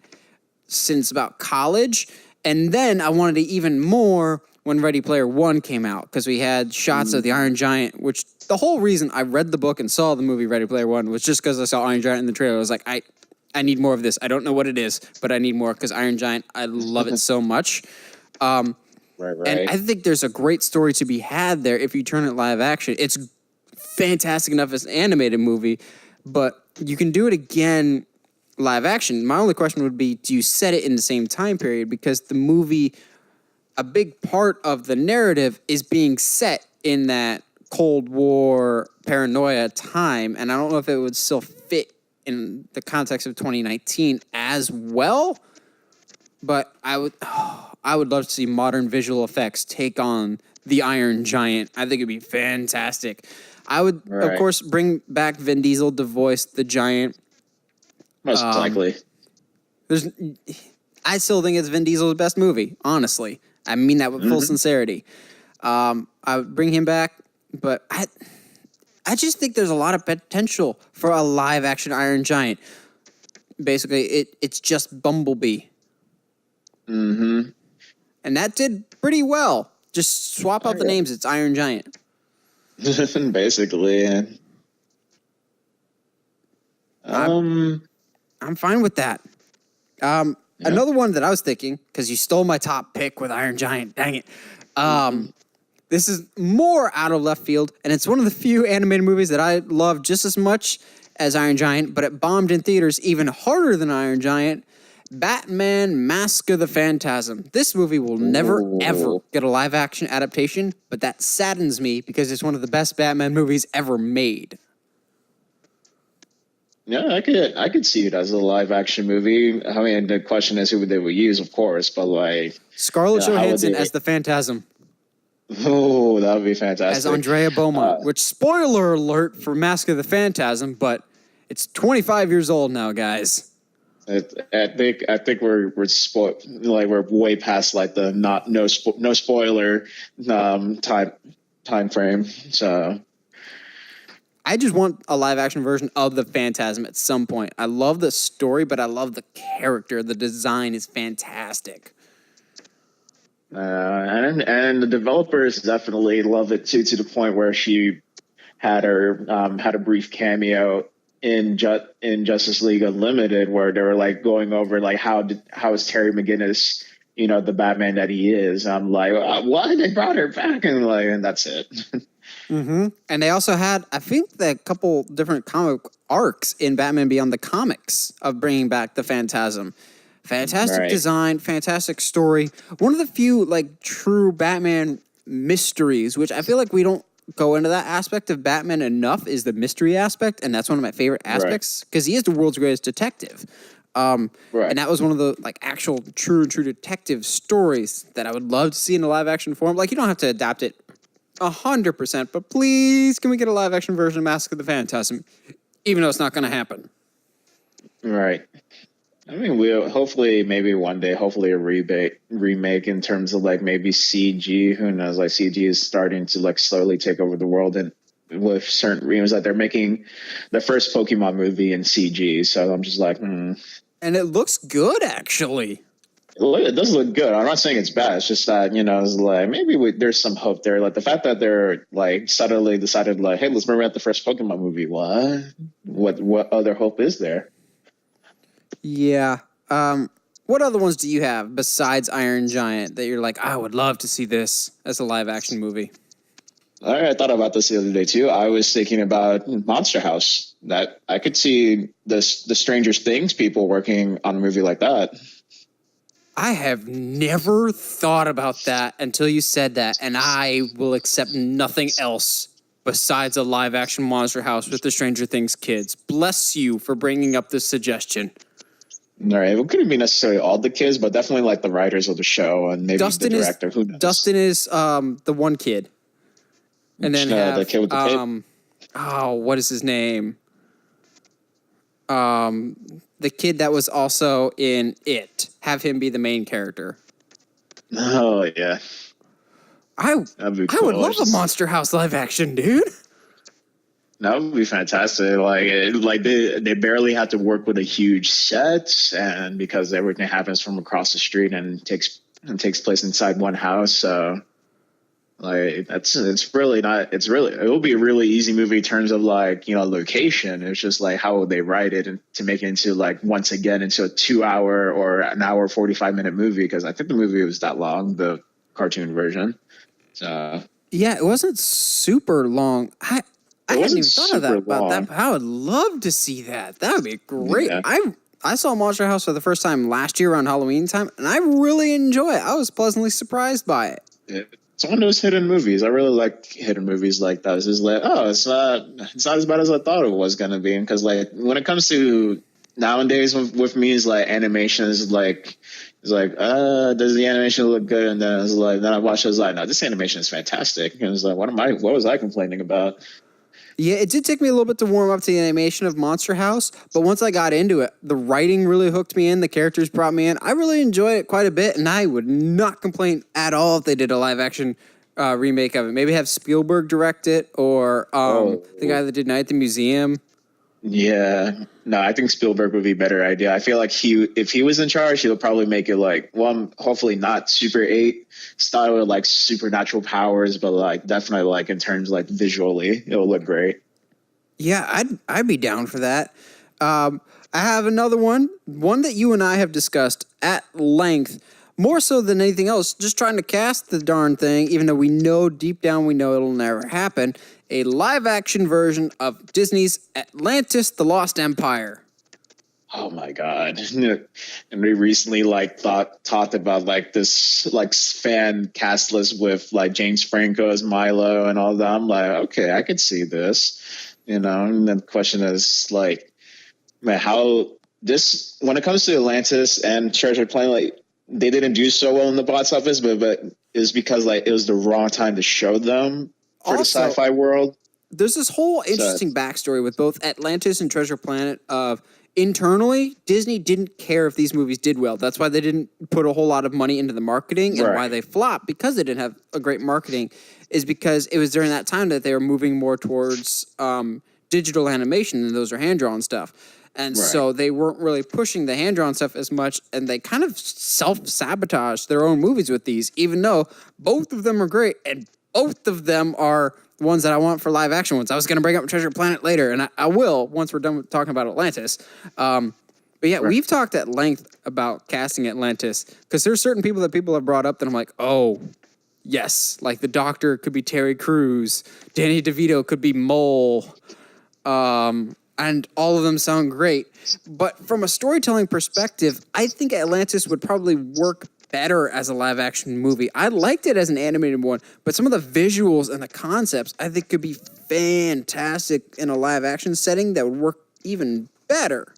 since about college, and then I wanted it even more when Ready Player One came out, because we had shots of the Iron Giant, which the whole reason I read the book and saw the movie Ready Player One was just because I saw Iron Giant in the trailer. I was like, I need more of this. I don't know what it is, but I need more because Iron Giant, I love it so much. And I think there's a great story to be had there if you turn it live action. It's fantastic enough as an animated movie, but you can do it again live action. My only question would be, do you set it in the same time period? Because the movie, a big part of the narrative is being set in that Cold War paranoia time, and I don't know if it would still fit in the context of 2019 as well, but I would love to see modern visual effects take on the Iron Giant. I think it'd be fantastic. I would, of course, bring back Vin Diesel to voice the Giant. Most likely. I still think it's Vin Diesel's best movie, honestly. I mean that with full sincerity. I would bring him back, but I just think there's a lot of potential for a live-action Iron Giant. Basically, it's just Bumblebee. Mm-hmm. And that did pretty well. Just swap out the names. It's Iron Giant. Basically, yeah. I'm fine with that. Another one that I was thinking, because you stole my top pick with Iron Giant, dang it. This is more out of left field, and it's one of the few animated movies that I love just as much as Iron Giant, but it bombed in theaters even harder than Iron Giant. Batman Mask of the Phantasm. This movie will never, ever get a live-action adaptation, but that saddens me because it's one of the best Batman movies ever made. Yeah, I could see it as a live-action movie. I mean, the question is who they would use, of course, but like Scarlett Johansson as the Phantasm. Oh, that would be as fantastic. Andrea Beaumont. Which, spoiler alert for Mask of the Phantasm, but it's 25 years old now, guys. I think we're way past like the no spoiler time frame. So I just want a live action version of the Phantasm at some point. I love the story, but I love the character. The design is fantastic. and the developers definitely love it too, to the point where she had a brief cameo in Justice League Unlimited, where they were like going over like how is Terry McGinnis, the Batman that he is. I'm like, why they brought her back, and that's it. Mm-hmm. And they also had, I think, a couple different comic arcs in Batman Beyond the comics of bringing back the Phantasm. Fantastic Right. design, fantastic story. One of the few like true Batman mysteries, which I feel like we don't go into that aspect of Batman enough, is the mystery aspect, and that's one of my favorite aspects because he is the world's greatest detective. Right. And that was one of the like actual true detective stories that I would love to see in a live action form. Like, you don't have to adapt it 100%, but please, can we get a live action version of Mask of the Phantasm? Even though it's not going to happen. Right. I mean, we'll hopefully maybe one day, hopefully a remake in terms of like maybe CG. Who knows? Like CG is starting to like slowly take over the world, and with certain reasons that they're making the first Pokemon movie in CG. So I'm just like, And it looks good, actually. It does look good. I'm not saying it's bad. It's just that, it's like maybe there's some hope there. Like the fact that they're like suddenly decided like, hey, let's bring out the first Pokemon movie. What other hope is there? Yeah. What other ones do you have besides Iron Giant that you're like, I would love to see this as a live action movie? I thought about this the other day too. I was thinking about Monster House. That I could see the Stranger Things people working on a movie like that. I have never thought about that until you said that, and I will accept nothing else besides a live action Monster House with the Stranger Things kids. Bless you for bringing up this suggestion. All right, it couldn't be necessarily all the kids, but definitely like the writers of the show and maybe the director. Who knows? Dustin is the one kid, and then the kid with the cape. What is his name? The kid that was also in It. Have him be the main character. Oh yeah, I would love a Monster House live action, dude. That would be fantastic. Like they barely have to work with a huge set, and because everything happens from across the street and takes place inside one house. So like it will be a really easy movie in terms of like, location. It's just like how would they write it and to make it into like once again into a 2 hour or an hour 45-minute movie, because I think the movie was that long, the cartoon version. So yeah, it wasn't super long. I hadn't even thought of that about that. But I would love to see that. That would be great. Yeah. I saw Monster House for the first time last year around Halloween time, and I really enjoy it. I was pleasantly surprised by it. It's one of those hidden movies. I really like hidden movies like that. It's just like, it's not as bad as I thought it was gonna be. Because like when it comes to nowadays with me, is like animation is like, does the animation look good? And then then I watched it, I was like, no, this animation is fantastic. And it's like, what was I complaining about? Yeah, it did take me a little bit to warm up to the animation of Monster House, but once I got into it, the writing really hooked me in, the characters brought me in. I really enjoyed it quite a bit, and I would not complain at all if they did a live-action remake of it. Maybe have Spielberg direct it, or the guy that did Night at the Museum. Yeah. No, I think Spielberg would be a better idea. I feel like if he was in charge, he'll probably make it like, hopefully not Super 8 style with like supernatural powers, but like definitely like in terms like visually, it'll look great. Yeah, I'd be down for that. I have another one that you and I have discussed at length, more so than anything else, just trying to cast the darn thing, even though deep down we know it'll never happen. A live-action version of Disney's Atlantis: The Lost Empire. Oh my God! And we recently talked about like this like fan cast list with like James Franco as Milo and all that. I'm like, okay, I could see this, And then the question is like, man, how when it comes to Atlantis and Treasure Planet, like they didn't do so well in the box office, but is because like it was the wrong time to show them for the sci-fi world. There's this whole interesting backstory with both Atlantis and Treasure Planet of internally, Disney didn't care if these movies did well. That's why they didn't put a whole lot of money into the marketing, and why they flopped because they didn't have a great marketing is because it was during that time that they were moving more towards digital animation, and those are hand-drawn stuff. And so they weren't really pushing the hand-drawn stuff as much, and they kind of self-sabotaged their own movies with these, even though both of them are great, and both of them are ones that I want for live-action ones. I was going to bring up Treasure Planet later, and I will once we're done with talking about Atlantis. But yeah, we've talked at length about casting Atlantis, because there's certain people that people have brought up that I'm like, oh, yes, like the Doctor could be Terry Crews, Danny DeVito could be Mole, and all of them sound great. But from a storytelling perspective, I think Atlantis would probably work better as a live-action movie. I liked it as an animated one, but some of the visuals and the concepts I think could be fantastic in a live-action setting that would work even better.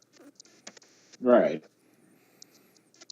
Right.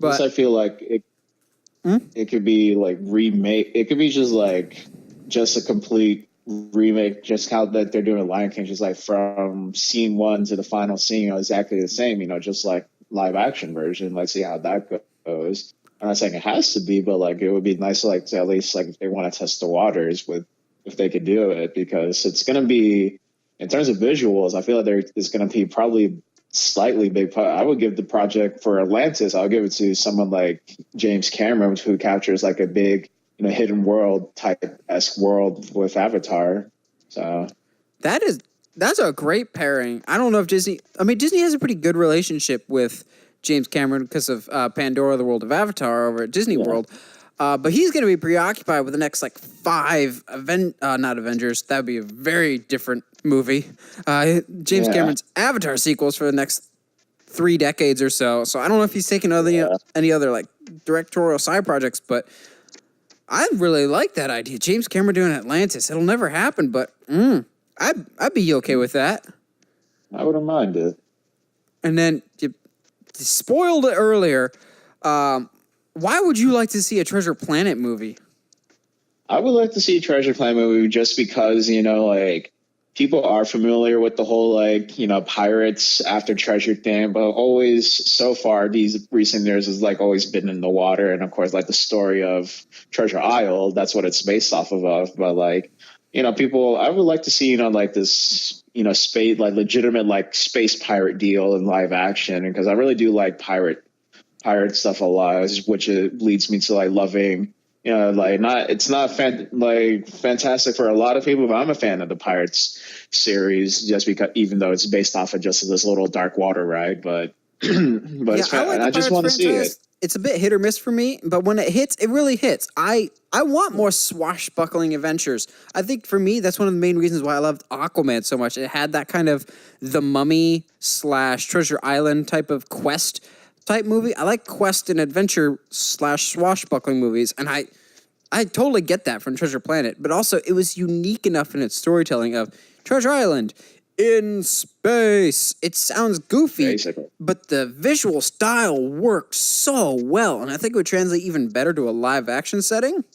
But I feel like it could be like remake. It could be just a complete remake, just how that they're doing Lion King, just like from scene 1 to the final scene, exactly the same, just like live action version. Let's see how that goes. I'm not saying it has to be, but like it would be nice to at least like if they want to test the waters with if they could do it, because it's going to be, in terms of visuals, I feel like there is going to be probably slightly big. I would give the project for Atlantis, I'll give it to someone like James Cameron, who captures like a big hidden world type-esque world with Avatar. So that's a great pairing. I don't know if Disney has a pretty good relationship with James Cameron because of Pandora, the World of Avatar over at Disney World. But he's going to be preoccupied with the next like 5 not Avengers. That would be a very different movie. James Cameron's Avatar sequels for the next 3 decades or so. So I don't know if he's taking any other like directorial side projects, but I really like that idea. James Cameron doing Atlantis. It'll never happen, but I'd be okay with that. I wouldn't mind it. And then you spoiled it earlier. Why would you like to see a Treasure Planet movie? I would like to see a Treasure Planet movie just because, like people are familiar with the whole pirates after treasure thing, but always so far these recent years has like always been in the water. And of course, like the story of Treasure Isle, that's what it's based off of. But like, people, I would like to see, like this, space, like legitimate, like space pirate deal in live action. Because I really do like pirate stuff a lot, which leads me to like loving, it's not fantastic for a lot of people, but I'm a fan of the Pirates series just because, even though it's based off of just this little dark water ride, but it's fun. I just want to see it. It's a bit hit or miss for me, but when it hits, it really hits. I want more swashbuckling adventures. I think for me, that's one of the main reasons why I loved Aquaman so much. It had that kind of the Mummy / Treasure Island type of quest type movie. I like quest and adventure / swashbuckling movies, and I totally get that from Treasure Planet, but also it was unique enough in its storytelling of Treasure Island in space. It sounds goofy, basically, but the visual style works so well, and I think it would translate even better to a live action setting.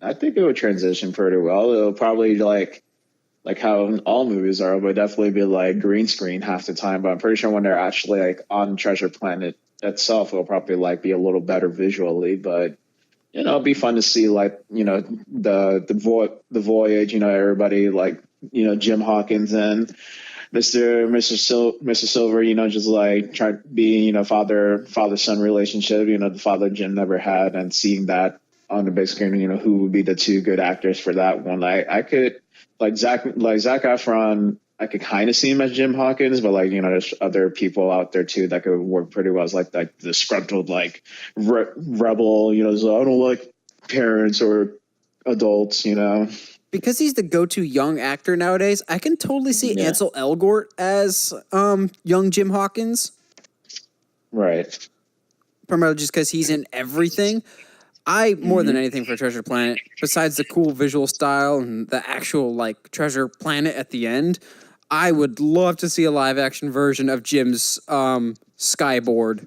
I think it would transition pretty well. It'll probably like how all movies are, but definitely be like green screen half the time. But I'm pretty sure when they're actually like on Treasure Planet itself, it'll probably like be a little better visually. But it'll be fun to see like the Voyage. Everybody like Jim Hawkins and Mr. Silver. Just like try being father son relationship. The father Jim never had, and seeing that on the big screen. Who would be the 2 good actors for that one? I could. Like Zac Efron, I could kind of see him as Jim Hawkins, but like there's other people out there too that could work pretty well as like the disgruntled like rebel. So I don't like parents or adults. Because he's the go-to young actor nowadays. I can totally see Ansel Elgort as young Jim Hawkins. Right. Primarily just because he's in everything. More than anything for Treasure Planet, besides the cool visual style and the actual like Treasure Planet at the end, I would love to see a live action version of Jim's Skyboard.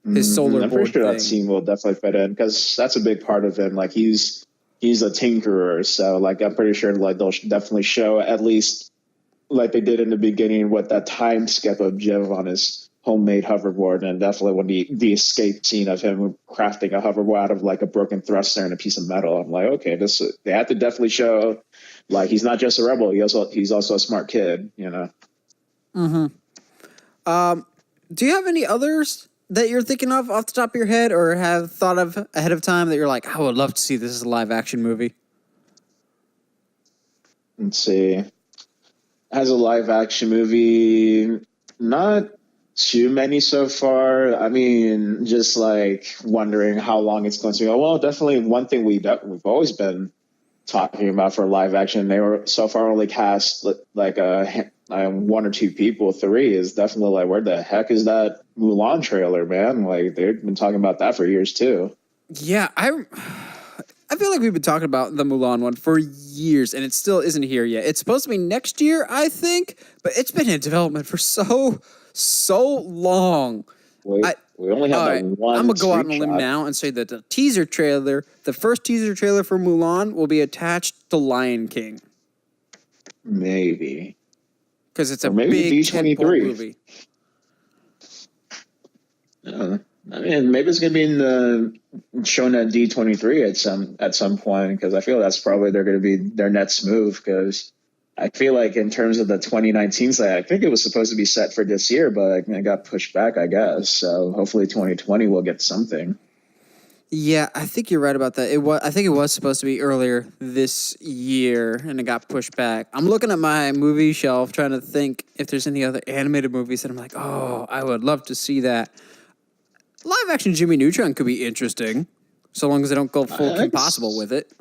his solar I'm pretty board sure that thing. scene will definitely fit in because that's a big part of him. Like he's a tinkerer, so like I'm pretty sure like they'll definitely show at least like they did in the beginning with that time skip of Jiv on his homemade hoverboard, and definitely when the escape scene of him crafting a hoverboard out of like a broken thruster and a piece of metal. I'm like, okay, this they have to definitely show like he's not just a rebel. He's also a smart kid. You know. Do you have any others that you're thinking of off the top of your head or have thought of ahead of time that you're like, I would love to see this as a live action movie? Let's see. As a live action movie, not too many so far. I mean, just like wondering how long it's going to go. Well, definitely one thing we've always been talking about for live action. They were so far only cast like one or two people. Three is definitely like, where the heck is that Mulan trailer, man? Like they've been talking about that for years too. Yeah, I feel like we've been talking about the Mulan one for years, and it still isn't here yet. It's supposed to be next year, I think, but it's been in development for so long. We only have All that right, one. I'm gonna go out on a limb screenshot. now and say that the first teaser trailer for Mulan, will be attached to Lion King Maybe. because it's a Or maybe big tentpole D23. movie. I mean, maybe it's gonna be in the shown at D23 at some point because I feel that's probably they're gonna be their next move because I feel like in terms of the 2019 slate, I think it was supposed to be set for this year, but it got pushed back, I guess. So hopefully 2020 will get something. Yeah, I think you're right about that. I think it was supposed to be earlier this year, and it got pushed back. I'm looking at my movie shelf, trying to think if there's any other animated movies that I'm like, oh, I would love to see that. Live action Jimmy Neutron could be interesting, so long as they don't go full Kim Possible with it.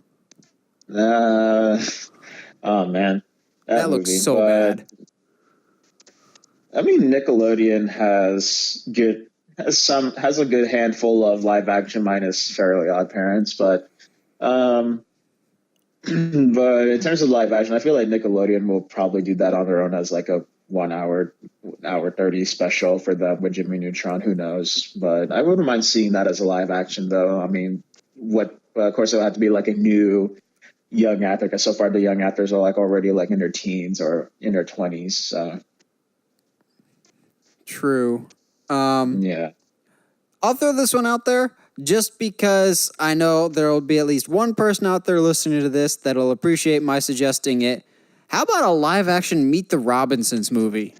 Oh man, That looks movie. so But bad. I mean, Nickelodeon has a good handful of live action minus Fairly Odd Parents, but but in terms of live action, I feel like Nickelodeon will probably do that on their own as like a 1 hour 30 special for them with Jimmy Neutron. Who knows? But I wouldn't mind seeing that as a live action, though. I mean, of course, it would have to be like a new young actor because so far the young actors are like already like in their teens or in their 20s. So True. yeah. I'll throw this one out there just because I know there will be at least one person out there listening to this that will appreciate my suggesting it. How about a live action Meet the Robinsons movie?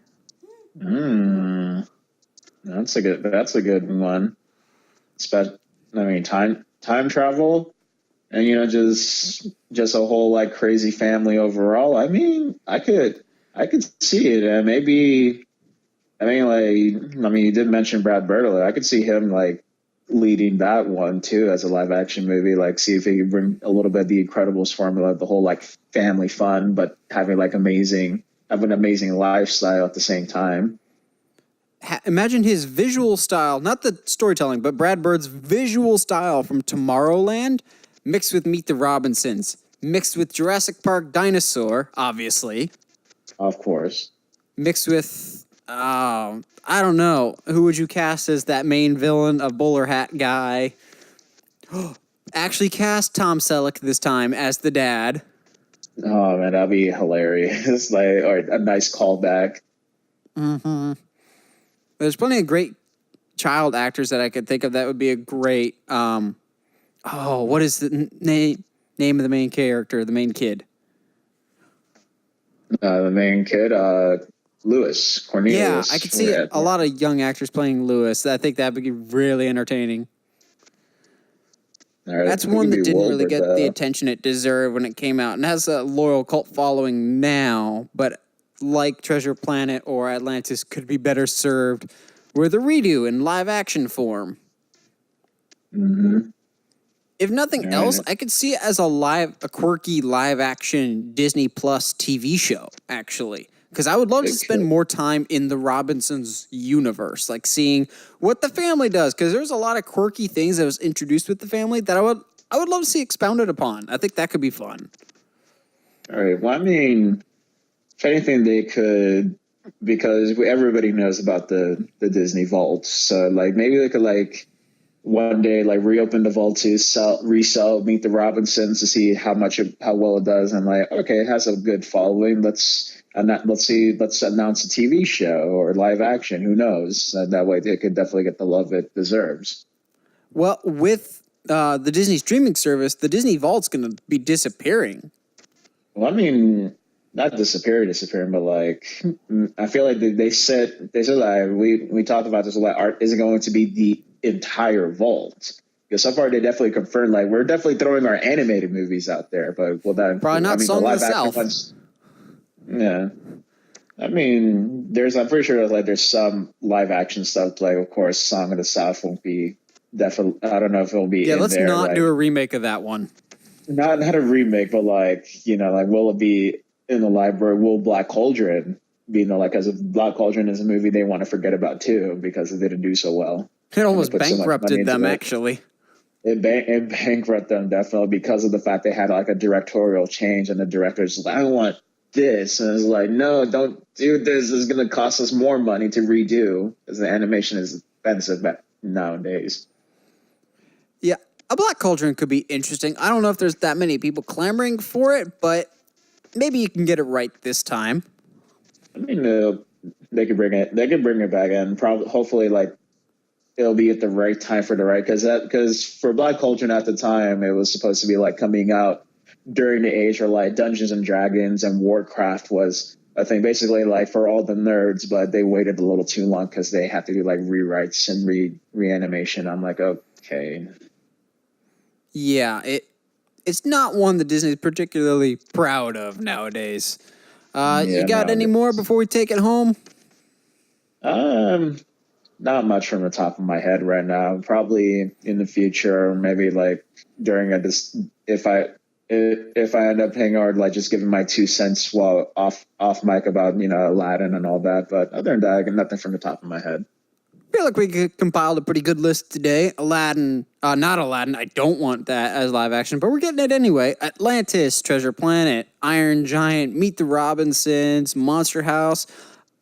That's a good one. I mean, time travel, and just a whole like crazy family overall. I mean, I could see it, and maybe. You did mention Brad Bird earlier. I could see him like leading that one too as a live action movie. Like, see if he could bring a little bit of the Incredibles formula, the whole like family fun, but having like have an amazing lifestyle at the same time. Imagine his visual style, not the storytelling, but Brad Bird's visual style from Tomorrowland mixed with Meet the Robinsons, mixed with Jurassic Park Dinosaur, obviously. Of course. Mixed with, I don't know, who would you cast as that main villain, a bowler hat guy? Actually cast Tom Selleck this time as the dad. Oh man, that'd be hilarious. Or a nice callback. There's plenty of great child actors that I could think of that would be a great, what is the name of the main character, the main kid? The main kid, Lewis, Cornelius. Yeah, I could see a lot of young actors playing Lewis. I think that would be really entertaining. Right, that's one that didn't really get the the attention it deserved when it came out, and has a loyal cult following now, but like Treasure Planet or Atlantis could be better served with a redo in live action form. If nothing else, I could see it as a quirky live action Disney Plus TV show, actually. Because I would love to spend more time in the Robinsons universe, like seeing what the family does. Because there's a lot of quirky things that was introduced with the family that I would love to see expounded upon. I think that could be fun. All right. Well, I mean, if anything, they could because everybody knows about the Disney vault. So like maybe they could like one day like reopen the vault to resell Meet the Robinsons to see how well it does, and like okay, it has a good following. Let's announce a TV show or live action. Who knows? And that way it could definitely get the love it deserves. Well, with the Disney streaming service, the Disney Vault's going to be disappearing. Well, I mean, not disappearing, but like I feel like they said like we talked about this a lot. Art isn't going to be the entire vault, because so far they definitely confirmed like we're definitely throwing our animated movies out there, but well then probably not Song of the South. Yeah, I mean, I'm pretty sure there's some live action stuff. Like of course, Song of the South won't be definitely. I don't know if it'll be. Yeah, let's there, not like, do a remake of that one. Not a remake, but like like will it be in the library? Will Black Cauldron be like as if Black Cauldron is a movie they want to forget about too because it didn't do so well. It almost bankrupted them, actually. It bankrupted them definitely because of the fact they had like a directorial change, and the director's like, I want this, and it's like, no, don't do this. It's going to cost us more money to redo because the animation is expensive nowadays. Yeah, a Black Cauldron could be interesting. I don't know if there's that many people clamoring for it, but maybe you can get it right this time. I mean, they could bring it. They could bring it back in. Probably, hopefully, like it'll be at the right time for the right because for Black Cauldron at the time it was supposed to be like coming out during the age where like Dungeons and Dragons and Warcraft was a thing, basically like for all the nerds, but they waited a little too long because they had to do like rewrites and reanimation. I'm like, okay. Yeah, it's not one that Disney's particularly proud of nowadays. You got any more before we take it home? Not much from the top of my head right now. Probably in the future, or maybe like during if I end up hanging out, like just giving my 2 cents while off mic about Aladdin and all that. But other than that, I got nothing from the top of my head. I feel like we compiled a pretty good list today. Aladdin, not Aladdin. I don't want that as live action, but we're getting it anyway. Atlantis, Treasure Planet, Iron Giant, Meet the Robinsons, Monster House.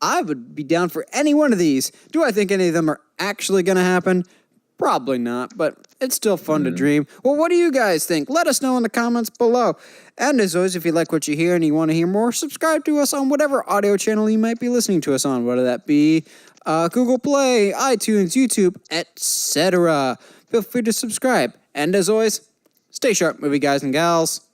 I would be down for any one of these. Do I think any of them are actually going to happen? Probably not, but it's still fun to dream. Well, what do you guys think? Let us know in the comments below. And as always, if you like what you hear and you want to hear more, subscribe to us on whatever audio channel you might be listening to us on, whether that be Google Play, iTunes, YouTube, etc. Feel free to subscribe. And as always, stay sharp, movie guys and gals.